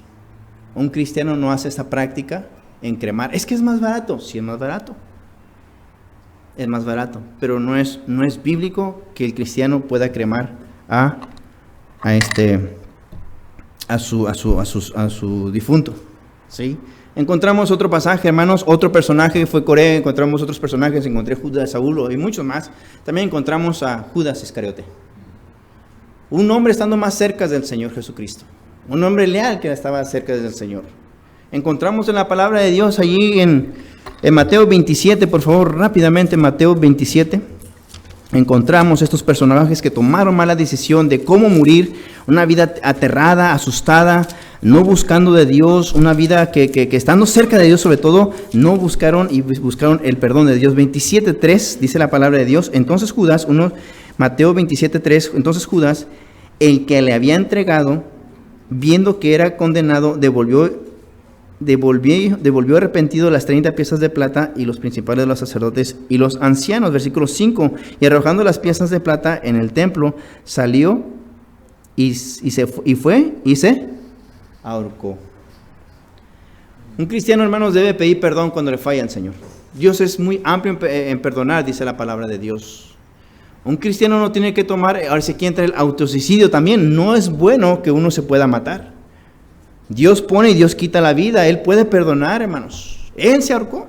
Un cristiano no hace esta práctica en cremar. Es que es más barato. Sí, es más barato. Es más barato, pero no es bíblico que el cristiano pueda cremar a su difunto. ¿Sí? Encontramos otro pasaje, hermanos, otro personaje que fue Coré. Encontramos otros personajes, encontré Judas, Saúl y muchos más. También encontramos a Judas Iscariote, un hombre estando más cerca del Señor Jesucristo, un hombre leal que estaba cerca del Señor. Encontramos en la palabra de Dios allí en Mateo 27, por favor, rápidamente, Mateo 27. Encontramos estos personajes que tomaron mala decisión de cómo morir, una vida aterrada, asustada, no buscando de Dios, una vida que estando cerca de Dios sobre todo, no buscaron y buscaron el perdón de Dios. 27:3 dice la palabra de Dios. Entonces Judas, Mateo 27:3, entonces Judas, el que le había entregado, viendo que era condenado, devolvió arrepentido las 30 piezas de plata, y los principales de los sacerdotes y los ancianos. Versículo 5, y arrojando las piezas de plata en el templo, salió y se ahorcó. Un cristiano, hermanos, debe pedir perdón cuando le falla al Señor. Dios es muy amplio en perdonar, dice la palabra de Dios. Un cristiano no tiene que tomar, ahora sí que entra el autosuicidio también. No es bueno que uno se pueda matar. Dios pone y Dios quita la vida. Él puede perdonar, hermanos. Él se ahorcó.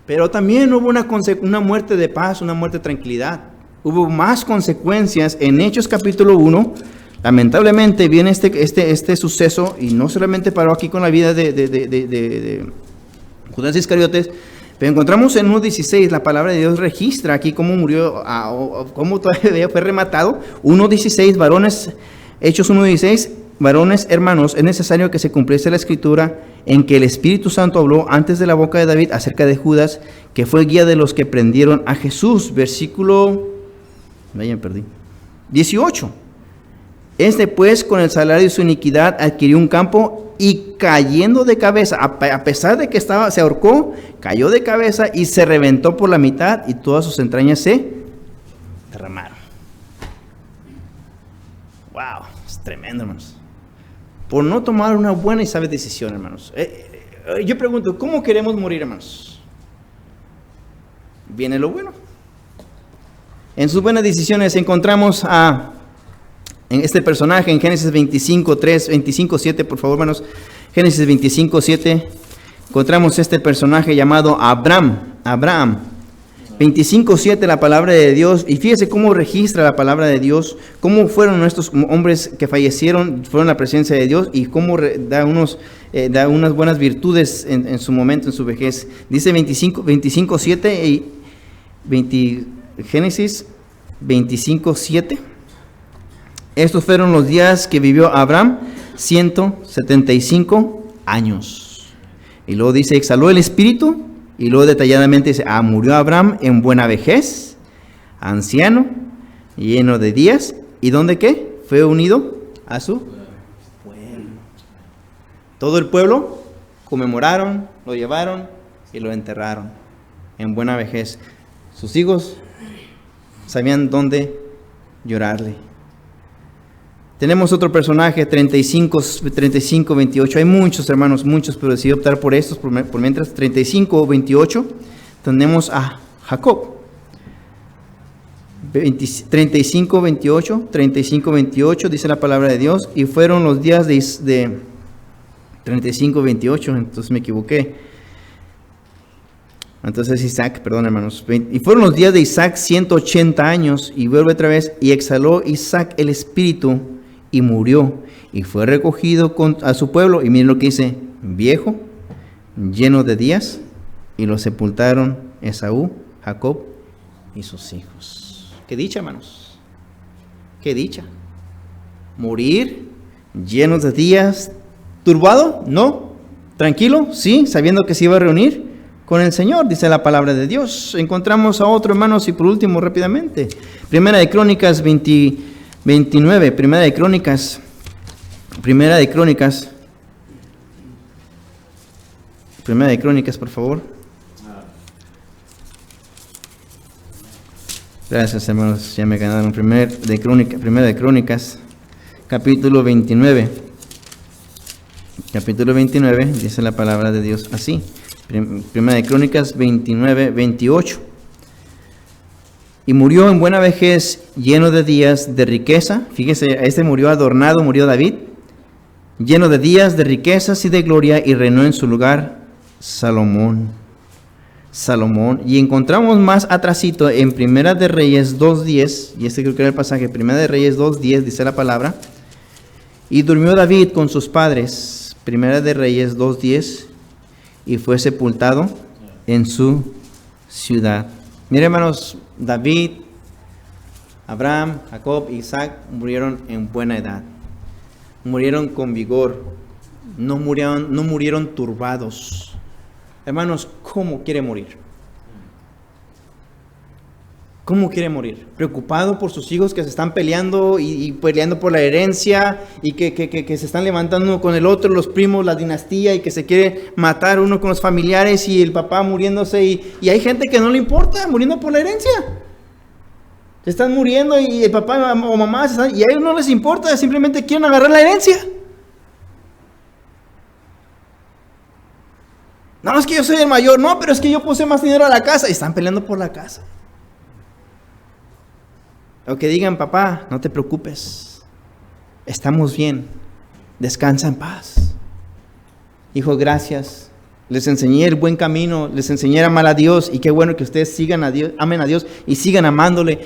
Pero también hubo una muerte de paz, una muerte de tranquilidad. Hubo más consecuencias en Hechos capítulo 1. Lamentablemente viene este suceso, y no solamente paró aquí con la vida de Judas Iscariotes, pero encontramos en 1:16, la palabra de Dios registra aquí cómo murió, cómo todavía fue rematado. 1:16, varones, Hechos 1:16, varones hermanos, es necesario que se cumpliese la escritura en que el Espíritu Santo habló antes de la boca de David acerca de Judas, que fue guía de los que prendieron a Jesús. Versículo 18. Este pues con el salario de su iniquidad adquirió un campo, y cayendo de cabeza, a pesar de que se ahorcó, cayó de cabeza y se reventó por la mitad, y todas sus entrañas se derramaron. Wow, es tremendo, hermanos. Por no tomar una buena y sabia decisión, hermanos. Yo pregunto, ¿cómo queremos morir, hermanos? Viene lo bueno. En sus buenas decisiones encontramos en este personaje en Génesis 25:7, por favor, hermanos. Génesis 25:7. Encontramos este personaje llamado Abraham. 25:7, la palabra de Dios. Y fíjese cómo registra la palabra de Dios, cómo fueron estos hombres que fallecieron, fueron a la presencia de Dios, y cómo da unas buenas virtudes en su momento, en su vejez. Dice 25:7 y Génesis 25:7. Estos fueron los días que vivió Abraham, 175 años. Y luego dice, exhaló el espíritu. Y luego detalladamente dice, murió Abraham en buena vejez, anciano, lleno de días. ¿Y dónde qué? Fue unido a su pueblo. Todo el pueblo conmemoraron, lo llevaron y lo enterraron en buena vejez. Sus hijos sabían dónde llorarle. Tenemos otro personaje, 35:28. Hay muchos, hermanos, muchos, pero decidí optar por estos. Por mientras, 35:28, tenemos a Jacob. 35:28, dice la palabra de Dios. Y fueron los días de 35:28, entonces me equivoqué. Entonces Isaac, perdón, hermanos. Y fueron los días de Isaac 180 años. Y vuelve otra vez. Y exhaló Isaac el espíritu y murió, y fue recogido a su pueblo, y miren lo que dice, viejo, lleno de días, y lo sepultaron Esaú, Jacob y sus hijos. Qué dicha, hermanos, qué dicha. Morir llenos de días, turbado, no, tranquilo, sí, sabiendo que se iba a reunir con el Señor, dice la palabra de Dios. Encontramos a otro, hermanos, y por último, rápidamente, Primera de Crónicas 29, Primera de Crónicas, por favor. Gracias, hermanos, ya me ganaron. Primera de Crónicas, capítulo 29. Capítulo 29, dice la palabra de Dios así. Primera de Crónicas 29:28. Y murió en buena vejez, lleno de días de riqueza. Fíjese, este murió adornado, murió David, lleno de días de riquezas y de gloria, y reinó en su lugar Salomón. Y encontramos más atrasito en Primera de Reyes 2:10, y este creo que era el pasaje, Primera de Reyes 2:10, dice la palabra. Y durmió David con sus padres, Primera de Reyes 2:10, y fue sepultado en su ciudad. Miren, hermanos, David, Abraham, Jacob, Isaac murieron en buena edad. Murieron con vigor. No murieron turbados. Hermanos, ¿cómo quiere morir? ¿Cómo quiere morir? ¿Preocupado por sus hijos que se están peleando y peleando por la herencia y que se están levantando uno con el otro, los primos, la dinastía, y que se quiere matar uno con los familiares y el papá muriéndose, y hay gente que no le importa, muriendo por la herencia? Se están muriendo y el papá o mamá y a ellos no les importa, simplemente quieren agarrar la herencia. No, es que yo soy el mayor, no, pero es que yo puse más dinero a la casa, y están peleando por la casa. O que digan, papá, no te preocupes, estamos bien, descansa en paz. Hijo, gracias, les enseñé el buen camino, les enseñé a amar a Dios, y qué bueno que ustedes sigan a Dios, amen a Dios y sigan amándole.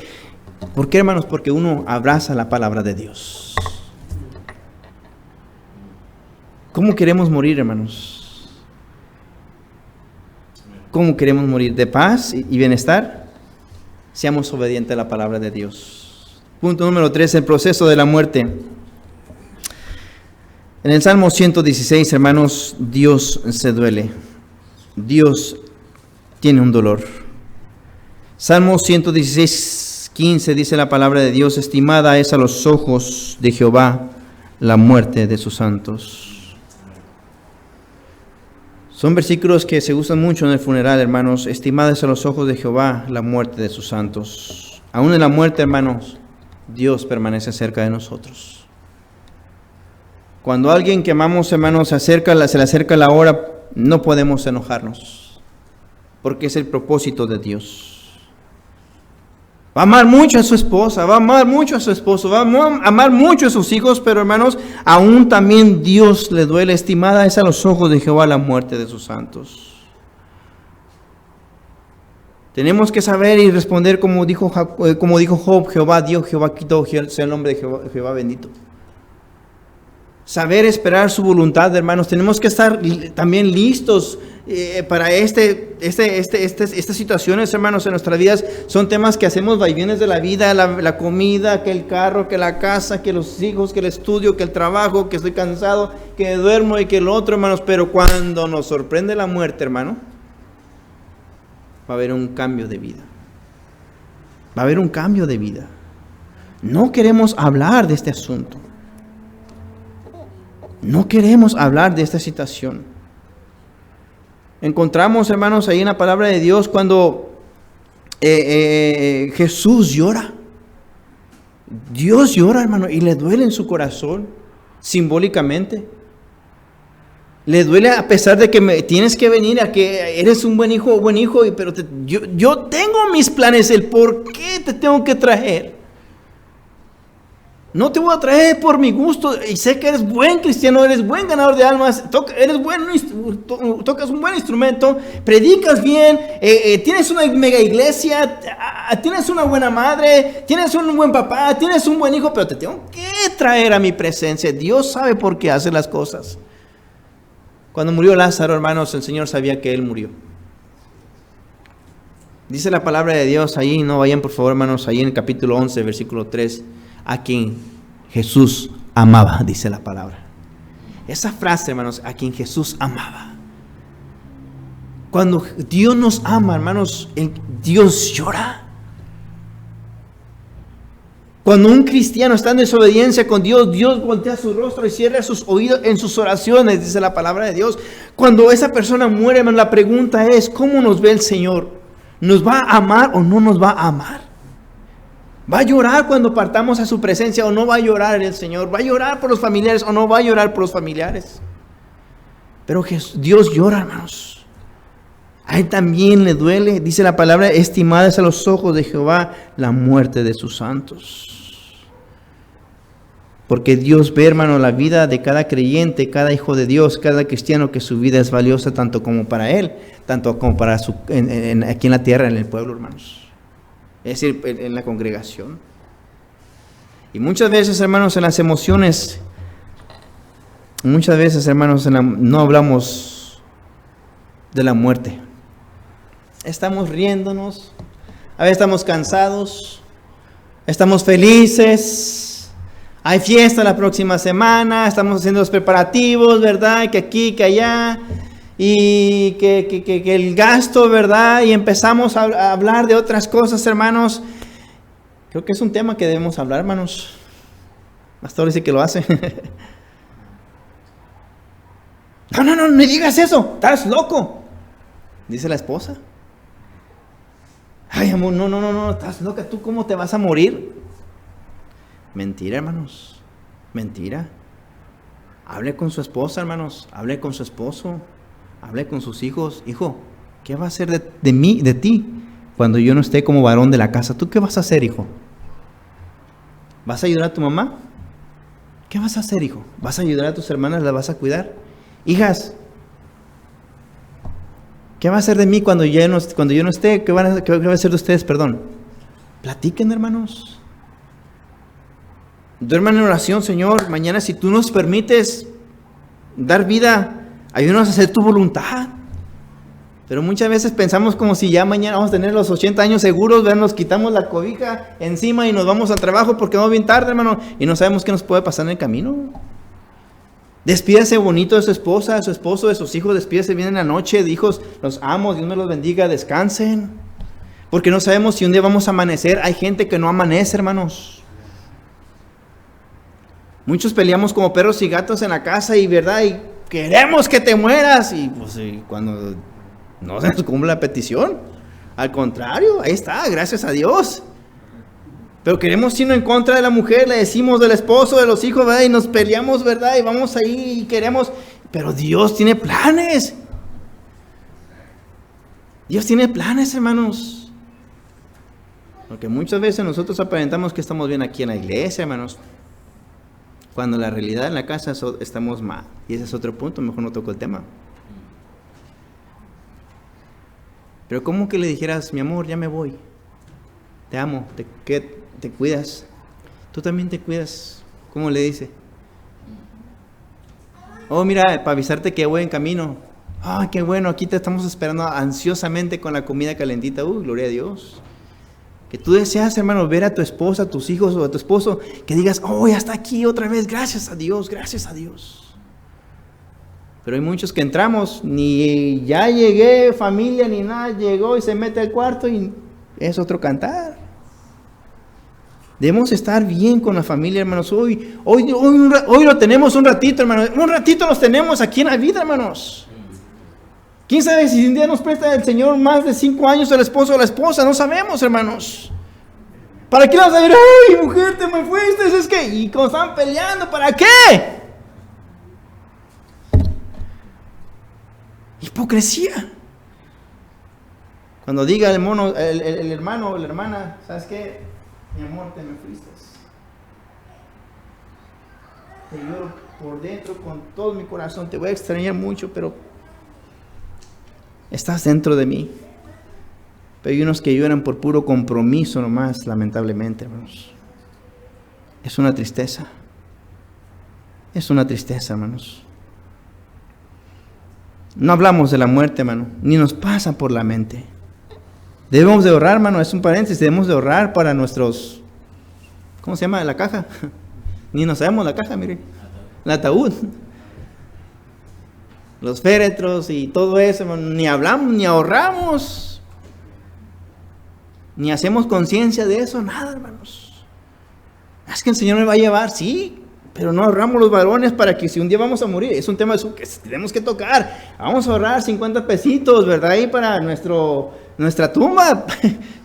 ¿Por qué, hermanos? Porque uno abraza la palabra de Dios. ¿Cómo queremos morir, hermanos? ¿Cómo queremos morir? ¿De paz y bienestar? Seamos obedientes a la palabra de Dios. Punto número 3, el proceso de la muerte. En el Salmo 116, hermanos, Dios se duele. Dios tiene un dolor. Salmo 116:15 dice la palabra de Dios: estimada es a los ojos de Jehová la muerte de sus santos. Son versículos que se usan mucho en el funeral, hermanos. Estimada es a los ojos de Jehová la muerte de sus santos. Aún en la muerte, hermanos, Dios permanece cerca de nosotros. Cuando alguien que amamos, hermanos, se le acerca la hora, no podemos enojarnos, porque es el propósito de Dios. Va a amar mucho a su esposa, va a amar mucho a su esposo, va a amar mucho a sus hijos, pero hermanos, aún también Dios le duele. Estimada es a los ojos de Jehová la muerte de sus santos. Tenemos que saber y responder como dijo Job: Jehová dio, Jehová quitó, sea el nombre de Jehová bendito. Saber esperar su voluntad, hermanos. Tenemos que estar también listos para estas situaciones, hermanos, en nuestras vidas. Son temas que hacemos vaivienes de la vida, la comida, que el carro, que la casa, que los hijos, que el estudio, que el trabajo, que estoy cansado, que duermo y que el otro, hermanos. Pero cuando nos sorprende la muerte, hermano, va a haber un cambio de vida. Va a haber un cambio de vida. No queremos hablar de este asunto. No queremos hablar de esta situación. Encontramos, hermanos, ahí en la palabra de Dios cuando Jesús llora. Dios llora, hermano, y le duele en su corazón, simbólicamente. Le duele a pesar de que tienes que venir, a que eres un buen hijo, pero yo tengo mis planes, el por qué te tengo que traer. No te voy a traer por mi gusto, y sé que eres buen cristiano, eres buen ganador de almas, tocas un buen instrumento, predicas bien, tienes una mega iglesia, tienes una buena madre, tienes un buen papá, tienes un buen hijo, pero te tengo que traer a mi presencia. Dios sabe por qué hace las cosas. Cuando murió Lázaro, hermanos, el Señor sabía que él murió. Dice la palabra de Dios ahí, no vayan por favor, hermanos, ahí en el capítulo 11, versículo 3, a quien Jesús amaba, dice la palabra. Esa frase, hermanos, a quien Jesús amaba. Cuando Dios nos ama, hermanos, Dios llora. Cuando un cristiano está en desobediencia con Dios, Dios voltea su rostro y cierra sus oídos en sus oraciones, dice la palabra de Dios. Cuando esa persona muere, hermano, la pregunta es: ¿cómo nos ve el Señor? ¿Nos va a amar o no nos va a amar? ¿Va a llorar cuando partamos a su presencia o no va a llorar el Señor? ¿Va a llorar por los familiares o no va a llorar por los familiares? Pero Dios llora, hermanos. A Él también le duele. Dice la palabra: estimada es a los ojos de Jehová la muerte de sus santos. Porque Dios ve, hermano, la vida de cada creyente, cada hijo de Dios, cada cristiano, que su vida es valiosa tanto como para Él, tanto como para aquí en la tierra, en el pueblo, hermanos. Es decir, en la congregación. Y muchas veces, hermanos, en las emociones, hermanos, no hablamos de la muerte. Estamos riéndonos, a veces estamos cansados, estamos felices, hay fiesta la próxima semana, estamos haciendo los preparativos, ¿verdad? Que aquí, que allá, y que el gasto, ¿verdad? Y empezamos a hablar de otras cosas, hermanos. Creo que es un tema que debemos hablar, hermanos. Pastor dice que lo hace. No me digas eso, estás loco, dice la esposa. Ay, amor, no, estás loca, ¿tú cómo te vas a morir? Mentira, hermanos, mentira. Hable con su esposa, hermanos, hable con su esposo, hable con sus hijos. Hijo, ¿qué va a hacer de ti cuando yo no esté como varón de la casa? ¿Tú qué vas a hacer, hijo? ¿Vas a ayudar a tu mamá? ¿Qué vas a hacer, hijo? ¿Vas a ayudar a tus hermanas? ¿Las vas a cuidar? Hijas, ¿qué va a hacer de mí cuando yo no esté? ¿Qué va a hacer de ustedes? Perdón. Platiquen, hermanos. Duerman en oración, Señor. Mañana, si tú nos permites dar vida, ayúdanos a hacer tu voluntad. Pero muchas veces pensamos como si ya mañana vamos a tener los 80 años seguros, ¿verdad? Nos quitamos la cobija encima y nos vamos al trabajo porque vamos bien tarde, hermano, y no sabemos qué nos puede pasar en el camino. Despídase bonito de su esposa, de su esposo, de sus hijos. Despídase bien en la noche. Hijos, los amo, Dios me los bendiga, descansen. Porque no sabemos si un día vamos a amanecer. Hay gente que no amanece, hermanos. Muchos peleamos como perros y gatos en la casa y verdad, y queremos que te mueras. Y pues cuando no se nos cumple la petición, al contrario, ahí está, gracias a Dios. Pero queremos irnos en contra de la mujer, le decimos del esposo, de los hijos, ¿verdad? Y nos peleamos, ¿verdad? Y vamos ahí y queremos... Pero Dios tiene planes. Dios tiene planes, hermanos. Porque muchas veces nosotros aparentamos que estamos bien aquí en la iglesia, hermanos. Cuando la realidad en la casa estamos mal. Y ese es otro punto, mejor no toco el tema. Pero ¿cómo que le dijeras, mi amor, ya me voy? Te amo, te cuidas. Tú también te cuidas. ¿Cómo le dice? Oh, mira, para avisarte que voy en camino. Ah, qué bueno, aquí te estamos esperando ansiosamente con la comida calentita. Gloria a Dios. Que tú deseas, hermano, ver a tu esposa, a tus hijos o a tu esposo, que digas, oh, ya está aquí otra vez, gracias a Dios, gracias a Dios. Pero hay muchos que entramos, ni ya llegué, familia, ni nada, llegó y se mete al cuarto y es otro cantar. Debemos estar bien con la familia, hermanos. Hoy lo tenemos un ratito, hermanos. Un ratito los tenemos aquí en la vida, hermanos. ¿Quién sabe si un día nos presta el Señor más de 5 años el esposo o la esposa? No sabemos, hermanos. ¿Para qué vas a decir, ay, mujer, te me fuiste? Es que, y cuando estaban peleando, ¿para qué? Hipocresía. Cuando diga el hermano o la hermana, ¿sabes qué? Mi amor, te me fuiste. Te lloro por dentro con todo mi corazón. Te voy a extrañar mucho, pero estás dentro de mí. Pero hay unos que lloran por puro compromiso nomás, lamentablemente, hermanos. Es una tristeza. Es una tristeza, hermanos. No hablamos de la muerte, hermano. Ni nos pasa por la mente. Debemos de ahorrar, hermano. Es un paréntesis. Debemos de ahorrar para nuestros... ¿Cómo se llama? La caja. Ni nos sabemos la caja, mire. El ataúd. Los féretros y todo eso, hermano. Ni hablamos, ni ahorramos. Ni hacemos conciencia de eso, nada, hermanos. Es que el Señor me va a llevar, sí, pero no ahorramos los varones para que si un día vamos a morir, es un tema que tenemos que tocar. Vamos a ahorrar 50 pesitos, ¿verdad? Ahí para nuestra tumba.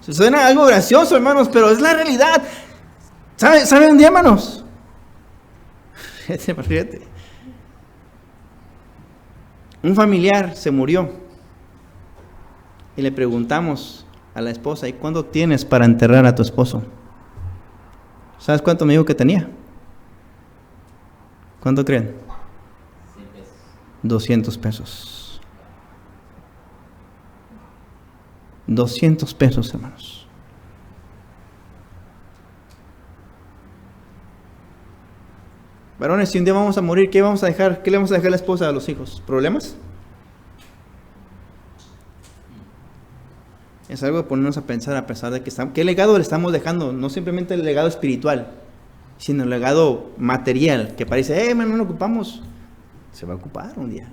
Suena algo gracioso, hermanos, pero es la realidad. ¿Saben un día, hermanos? Fíjate. Un familiar se murió y le preguntamos a la esposa, ¿y cuándo tienes para enterrar a tu esposo? ¿Sabes cuánto me dijo que tenía? ¿Cuánto creen? 200 pesos. 200 pesos, hermanos. Varones, si un día vamos a morir, ¿qué vamos a dejar? ¿Qué le vamos a dejar a la esposa, a los hijos? ¿Problemas? Es algo de ponernos a pensar, a pesar de que ¿qué legado le estamos dejando? No simplemente el legado espiritual, sino el legado material, que parece, hermano, no lo ocupamos. Se va a ocupar un día.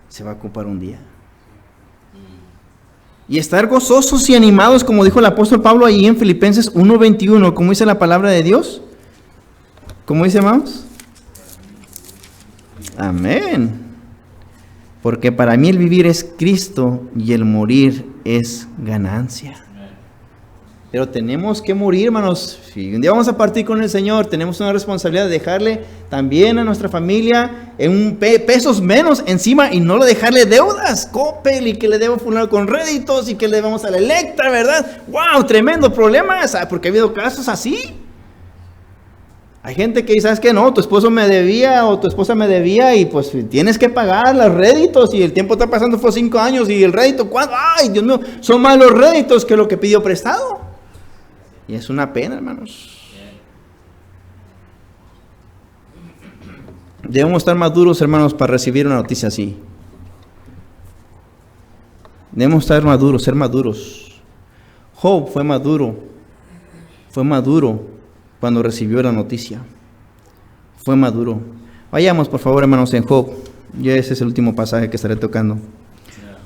Se va a ocupar un día. Y estar gozosos y animados, como dijo el apóstol Pablo ahí en Filipenses 1:21, como dice la palabra de Dios. ¿Cómo dice, hermanos? Amén. Porque para mí el vivir es Cristo y el morir es ganancia. Pero tenemos que morir, hermanos. Si un día vamos a partir con el Señor, tenemos una responsabilidad de dejarle también a nuestra familia en pesos menos encima y no dejarle deudas. Coppel y que le debo fulano con réditos y que le debemos a la Electra, ¿verdad? ¡Wow! Tremendo problema, porque ha habido casos así. Hay gente que dice, ¿sabes qué? No, tu esposo me debía o tu esposa me debía y pues tienes que pagar los réditos y el tiempo está pasando, fue 5 años y el rédito, ¿cuándo? ¡Ay, Dios mío! Son más los réditos que lo que pidió prestado. Y es una pena, hermanos. Debemos estar maduros, hermanos, para recibir una noticia así. Debemos estar maduros, ser maduros. Job fue maduro cuando recibió la noticia. Fue maduro. Vayamos, por favor, hermanos, en Job. Y ese es el último pasaje que estaré tocando.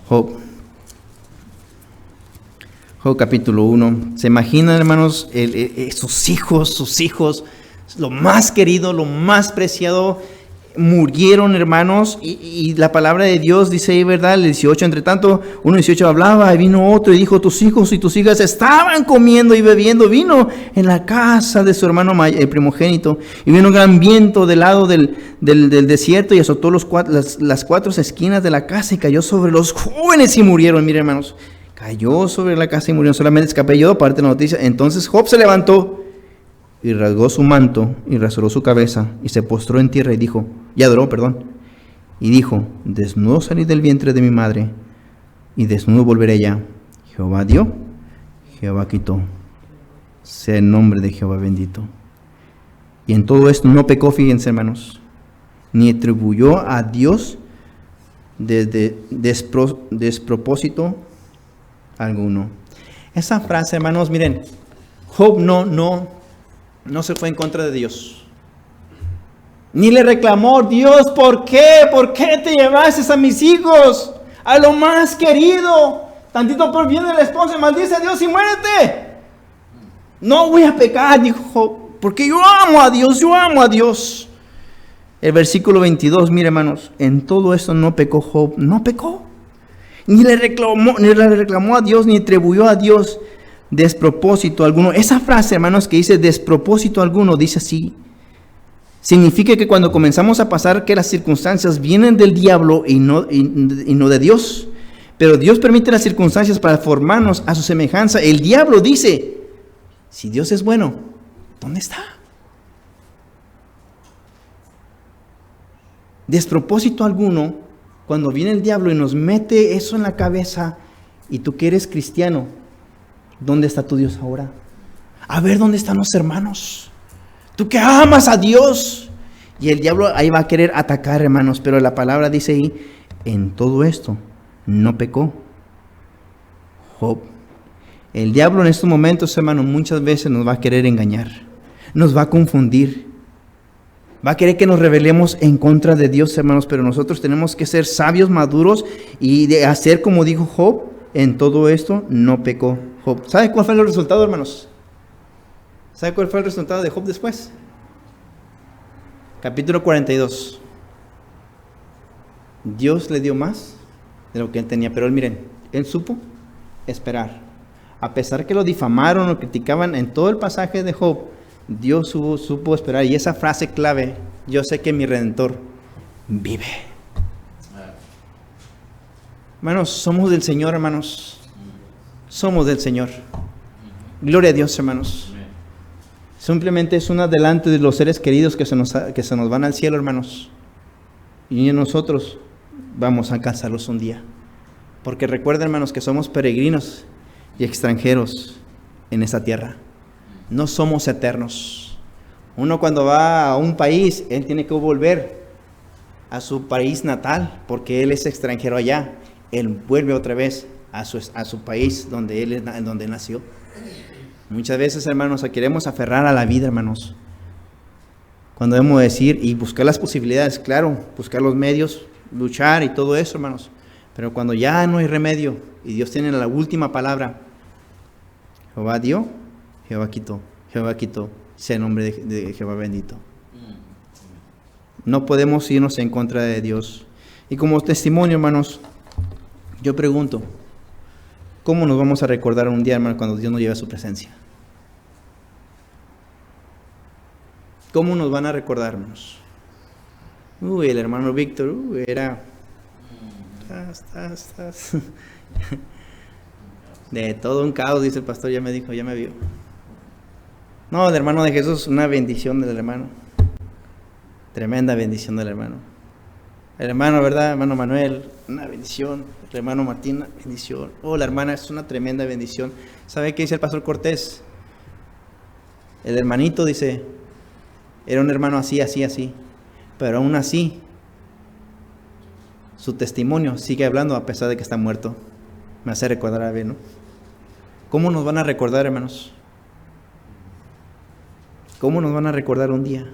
Job. Job capítulo 1. ¿Se imaginan, hermanos, sus hijos, lo más querido, lo más preciado, murieron, hermanos, y la palabra de Dios dice ahí, ¿verdad? El 18, entre tanto, 1:18 hablaba, y vino otro y dijo, tus hijos y tus hijas estaban comiendo y bebiendo vino en la casa de su hermano primogénito, y vino un gran viento del lado del desierto y azotó las 4 esquinas de la casa y cayó sobre los jóvenes y murieron. Miren, hermanos, cayó sobre la casa y murieron. Solamente escapé yo, aparte de la noticia. Entonces Job se levantó y rasgó su manto y rasuró su cabeza y se postró en tierra y adoró, y dijo, desnudo salí del vientre de mi madre y desnudo volveré allá. Jehová dio, Jehová quitó, sea el nombre de Jehová bendito. Y en todo esto no pecó, fíjense, hermanos, ni atribuyó a Dios despropósito alguno. Esa frase, hermanos, miren, Job no se fue en contra de Dios. Ni le reclamó, Dios, ¿por qué? ¿Por qué te llevaste a mis hijos? A lo más querido. Tantito por bien de la esposa, maldice a Dios y muérete. No voy a pecar, dijo Job, porque yo amo a Dios. El versículo 22, mire, hermanos, en todo esto no pecó Job, no pecó. Ni le reclamó a Dios, ni atribuyó a Dios despropósito alguno. Esa frase, hermanos, que dice despropósito alguno, dice así. Significa que cuando comenzamos a pasar que las circunstancias vienen del diablo y no de Dios. Pero Dios permite las circunstancias para formarnos a su semejanza. El diablo dice, si Dios es bueno, ¿dónde está? Despropósito alguno, cuando viene el diablo y nos mete eso en la cabeza, y tú que eres cristiano, ¿dónde está tu Dios ahora? A ver, ¿dónde están los hermanos? Tú que amas a Dios. Y el diablo ahí va a querer atacar, hermanos. Pero la palabra dice ahí, en todo esto no pecó Job. El diablo en estos momentos, hermanos, muchas veces nos va a querer engañar. Nos va a confundir. Va a querer que nos rebelemos en contra de Dios, hermanos. Pero nosotros tenemos que ser sabios, maduros y de hacer como dijo Job. En todo esto no pecó Job. ¿Sabe cuál fue el resultado, hermanos? ¿Sabe cuál fue el resultado de Job después? Capítulo 42. Dios le dio más de lo que él tenía, pero él, miren, él supo esperar. A pesar que lo difamaron o criticaban en todo el pasaje de Job, Dios supo esperar. Y esa frase clave, yo sé que mi Redentor vive. Hermanos, somos del Señor, hermanos. Somos del Señor. Gloria a Dios, hermanos. Simplemente es un adelanto de los seres queridos que se nos van al cielo, hermanos. Y nosotros vamos a alcanzarlos un día. Porque recuerden, hermanos, que somos peregrinos y extranjeros en esta tierra. No somos eternos. Uno cuando va a un país, él tiene que volver a su país natal, porque él es extranjero allá. Él vuelve otra vez a su país donde nació. Muchas veces, hermanos, queremos aferrar a la vida, hermanos. Cuando debemos decir y buscar las posibilidades, claro, buscar los medios, luchar y todo eso, hermanos. Pero cuando ya no hay remedio y Dios tiene la última palabra, Jehová dio, Jehová quitó, sea el nombre de Jehová bendito. No podemos irnos en contra de Dios. Y como testimonio, hermanos, yo pregunto, ¿cómo nos vamos a recordar un día, hermano, cuando Dios nos lleve a su presencia? ¿Cómo nos van a recordar, hermanos? El hermano Víctor, era... De todo un caos, dice el pastor, ya me dijo, ya me vio. No, el hermano de Jesús, una bendición del hermano. Tremenda bendición del hermano. El hermano, ¿verdad? Hermano Manuel, una bendición. El hermano Martín, una bendición. La hermana es una tremenda bendición. ¿Sabe qué dice el pastor Cortés? El hermanito dice, era un hermano así. Pero aún así, su testimonio sigue hablando a pesar de que está muerto. Me hace recordar a ver, ¿no? ¿Cómo nos van a recordar, hermanos? ¿Cómo nos van a recordar un día?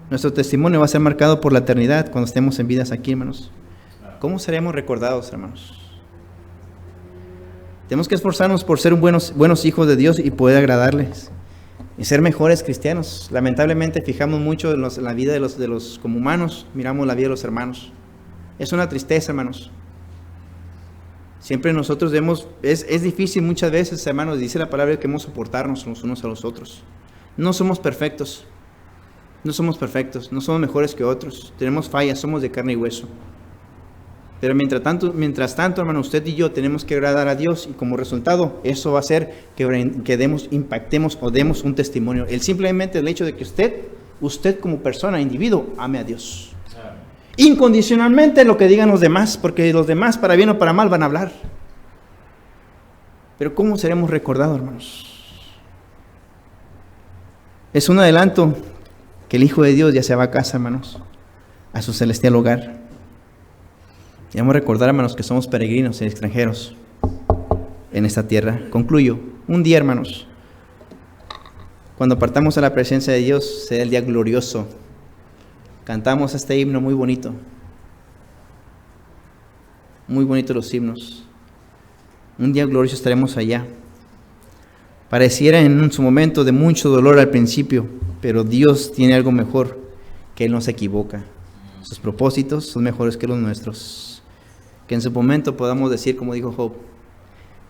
Nuestro testimonio va a ser marcado por la eternidad cuando estemos en vidas aquí, hermanos. ¿Cómo seremos recordados, hermanos? Tenemos que esforzarnos por ser buenos hijos de Dios y poder agradarles. y ser mejores cristianos. Lamentablemente fijamos mucho en la vida de los como humanos, miramos la vida de los hermanos. Es una tristeza, hermanos. Siempre nosotros es difícil muchas veces, hermanos, dice la palabra que hemos soportarnos los unos a los otros. No somos perfectos, no somos mejores que otros, tenemos fallas, somos de carne y hueso. Pero mientras tanto, hermano, usted y yo tenemos que agradar a Dios, y como resultado, eso va a hacer que impactemos o demos un testimonio. Simplemente el hecho de que usted como persona, individuo, ame a Dios. Incondicionalmente lo que digan los demás, porque los demás, para bien o para mal, van a hablar. Pero ¿cómo seremos recordados, hermanos? Es un adelanto que el Hijo de Dios ya se va a casa, hermanos, a su celestial hogar. Debemos recordar, hermanos, que somos peregrinos y extranjeros en esta tierra. Concluyo. Un día, hermanos, cuando partamos a la presencia de Dios, será el día glorioso. Cantamos este himno muy bonito. Muy bonitos los himnos. Un día glorioso estaremos allá. Pareciera en su momento de mucho dolor al principio, pero Dios tiene algo mejor, que Él no se equivoca. Sus propósitos son mejores que los nuestros. Que en su momento podamos decir, como dijo Job: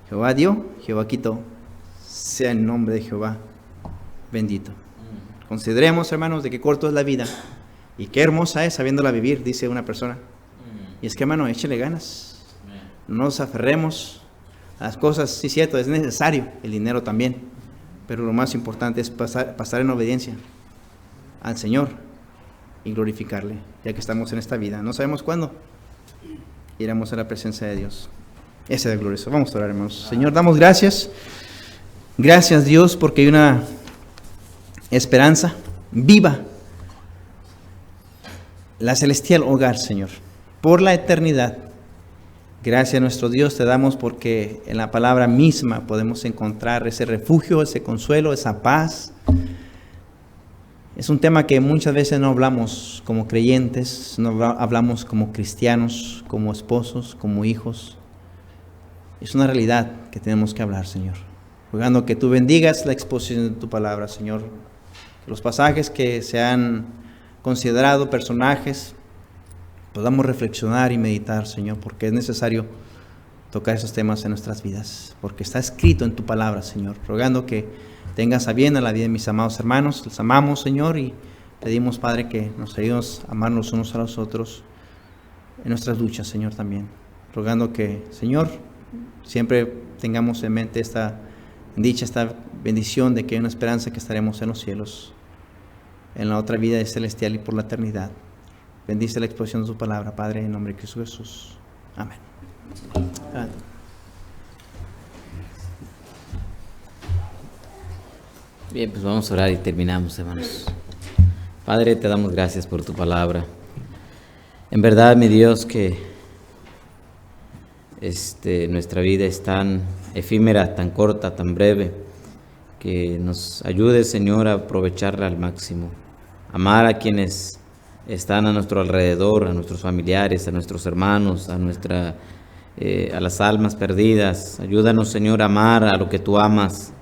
Jehová dio, Jehová quitó, sea el nombre de Jehová bendito. Consideremos, hermanos, de qué corto es la vida y qué hermosa es sabiéndola vivir, dice una persona. Y es que, hermano, échele ganas. No nos aferremos a las cosas. Sí, cierto, es necesario el dinero también, pero lo más importante es pasar en obediencia al Señor y glorificarle, ya que estamos en esta vida. No sabemos cuándo iremos a la presencia de Dios. Ese es el glorioso. Vamos a orar, hermanos. Señor, damos gracias. Gracias, Dios, porque hay una esperanza viva. La celestial hogar, Señor, por la eternidad. Gracias, nuestro Dios, te damos porque en la palabra misma podemos encontrar ese refugio, ese consuelo, esa paz. Es un tema que muchas veces no hablamos como creyentes, no hablamos como cristianos, como esposos, como hijos. Es una realidad que tenemos que hablar, Señor. Rogando que tú bendigas la exposición de tu palabra, Señor. Que los pasajes que se han considerado, personajes, podamos reflexionar y meditar, Señor, porque es necesario tocar esos temas en nuestras vidas, porque está escrito en tu palabra, Señor. Rogando que tengas a bien a la vida de mis amados hermanos. Les amamos, Señor, y pedimos, Padre, que nos ayudes a amarnos los unos a los otros en nuestras luchas, Señor, también. Rogando que, Señor, siempre tengamos en mente esta bendición de que hay una esperanza que estaremos en los cielos, en la otra vida celestial y por la eternidad. Bendice la exposición de su palabra, Padre, en nombre de Cristo Jesús. Amén. Amén. Bien, pues vamos a orar y terminamos, hermanos. Padre, te damos gracias por tu palabra. En verdad, mi Dios, que nuestra vida es tan efímera, tan corta, tan breve, que nos ayude, Señor, a aprovecharla al máximo. Amar a quienes están a nuestro alrededor, a nuestros familiares, a nuestros hermanos, a las almas perdidas. Ayúdanos, Señor, a amar a lo que tú amas.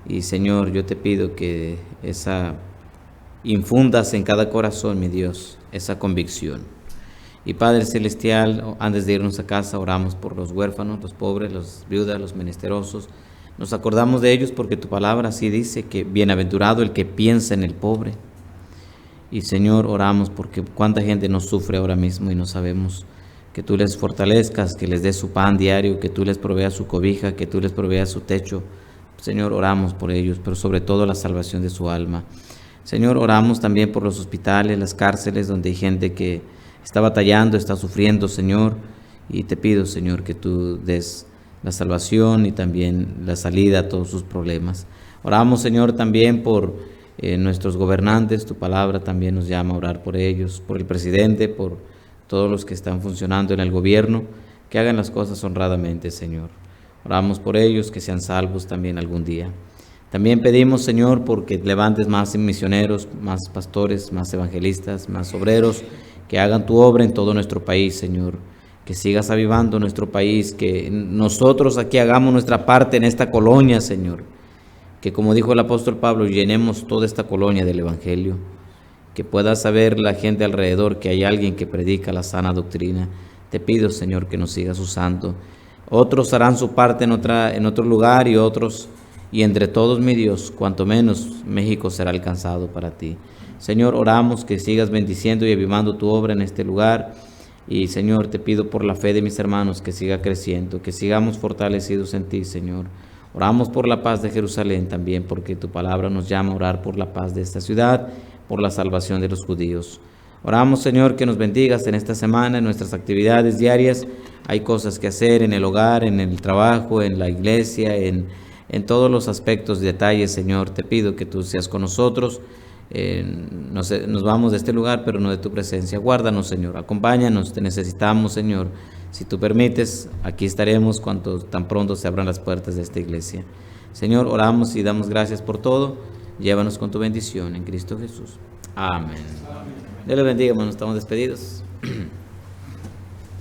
Y, Señor, yo te pido que infundas en cada corazón, mi Dios, esa convicción. Y Padre Celestial, antes de irnos a casa, oramos por los huérfanos, los pobres, las viudas, los menesterosos. Nos acordamos de ellos porque tu palabra así dice, que bienaventurado el que piensa en el pobre. Y, Señor, oramos porque cuánta gente nos sufre ahora mismo y no sabemos. Que tú les fortalezcas, que les des su pan diario, que tú les proveas su cobija, que tú les proveas su techo. Señor, oramos por ellos, pero sobre todo la salvación de su alma. Señor, oramos también por los hospitales, las cárceles, donde hay gente que está batallando, está sufriendo, Señor. Y te pido, Señor, que tú des la salvación y también la salida a todos sus problemas. Oramos, Señor, también por nuestros gobernantes. Tu palabra también nos llama a orar por ellos, por el presidente, por todos los que están funcionando en el gobierno, que hagan las cosas honradamente, Señor. Oramos por ellos, que sean salvos también algún día. También pedimos, Señor, porque levantes más misioneros, más pastores, más evangelistas, más obreros, que hagan tu obra en todo nuestro país, Señor. Que sigas avivando nuestro país, que nosotros aquí hagamos nuestra parte en esta colonia, Señor. que como dijo el apóstol Pablo, llenemos toda esta colonia del Evangelio, que pueda saber la gente alrededor que hay alguien que predica la sana doctrina. Te pido, Señor, que nos sigas usando. Otros harán su parte en otro lugar y otros, y entre todos, mi Dios, cuanto menos México será alcanzado para ti. Señor, oramos que sigas bendiciendo y avivando tu obra en este lugar. Y Señor, te pido por la fe de mis hermanos que siga creciendo, que sigamos fortalecidos en ti, Señor. Oramos por la paz de Jerusalén también, porque tu palabra nos llama a orar por la paz de esta ciudad, por la salvación de los judíos. Oramos, Señor, que nos bendigas en esta semana, en nuestras actividades diarias. Hay cosas que hacer en el hogar, en el trabajo, en la iglesia, en todos los aspectos y detalles, Señor. Te pido que tú seas con nosotros. Nos vamos de este lugar, pero no de tu presencia. Guárdanos, Señor. Acompáñanos. Te necesitamos, Señor. Si tú permites, aquí estaremos cuando tan pronto se abran las puertas de esta iglesia. Señor, oramos y damos gracias por todo. Llévanos con tu bendición en Cristo Jesús. Amén. Dios les bendiga, hermanos. Estamos despedidos.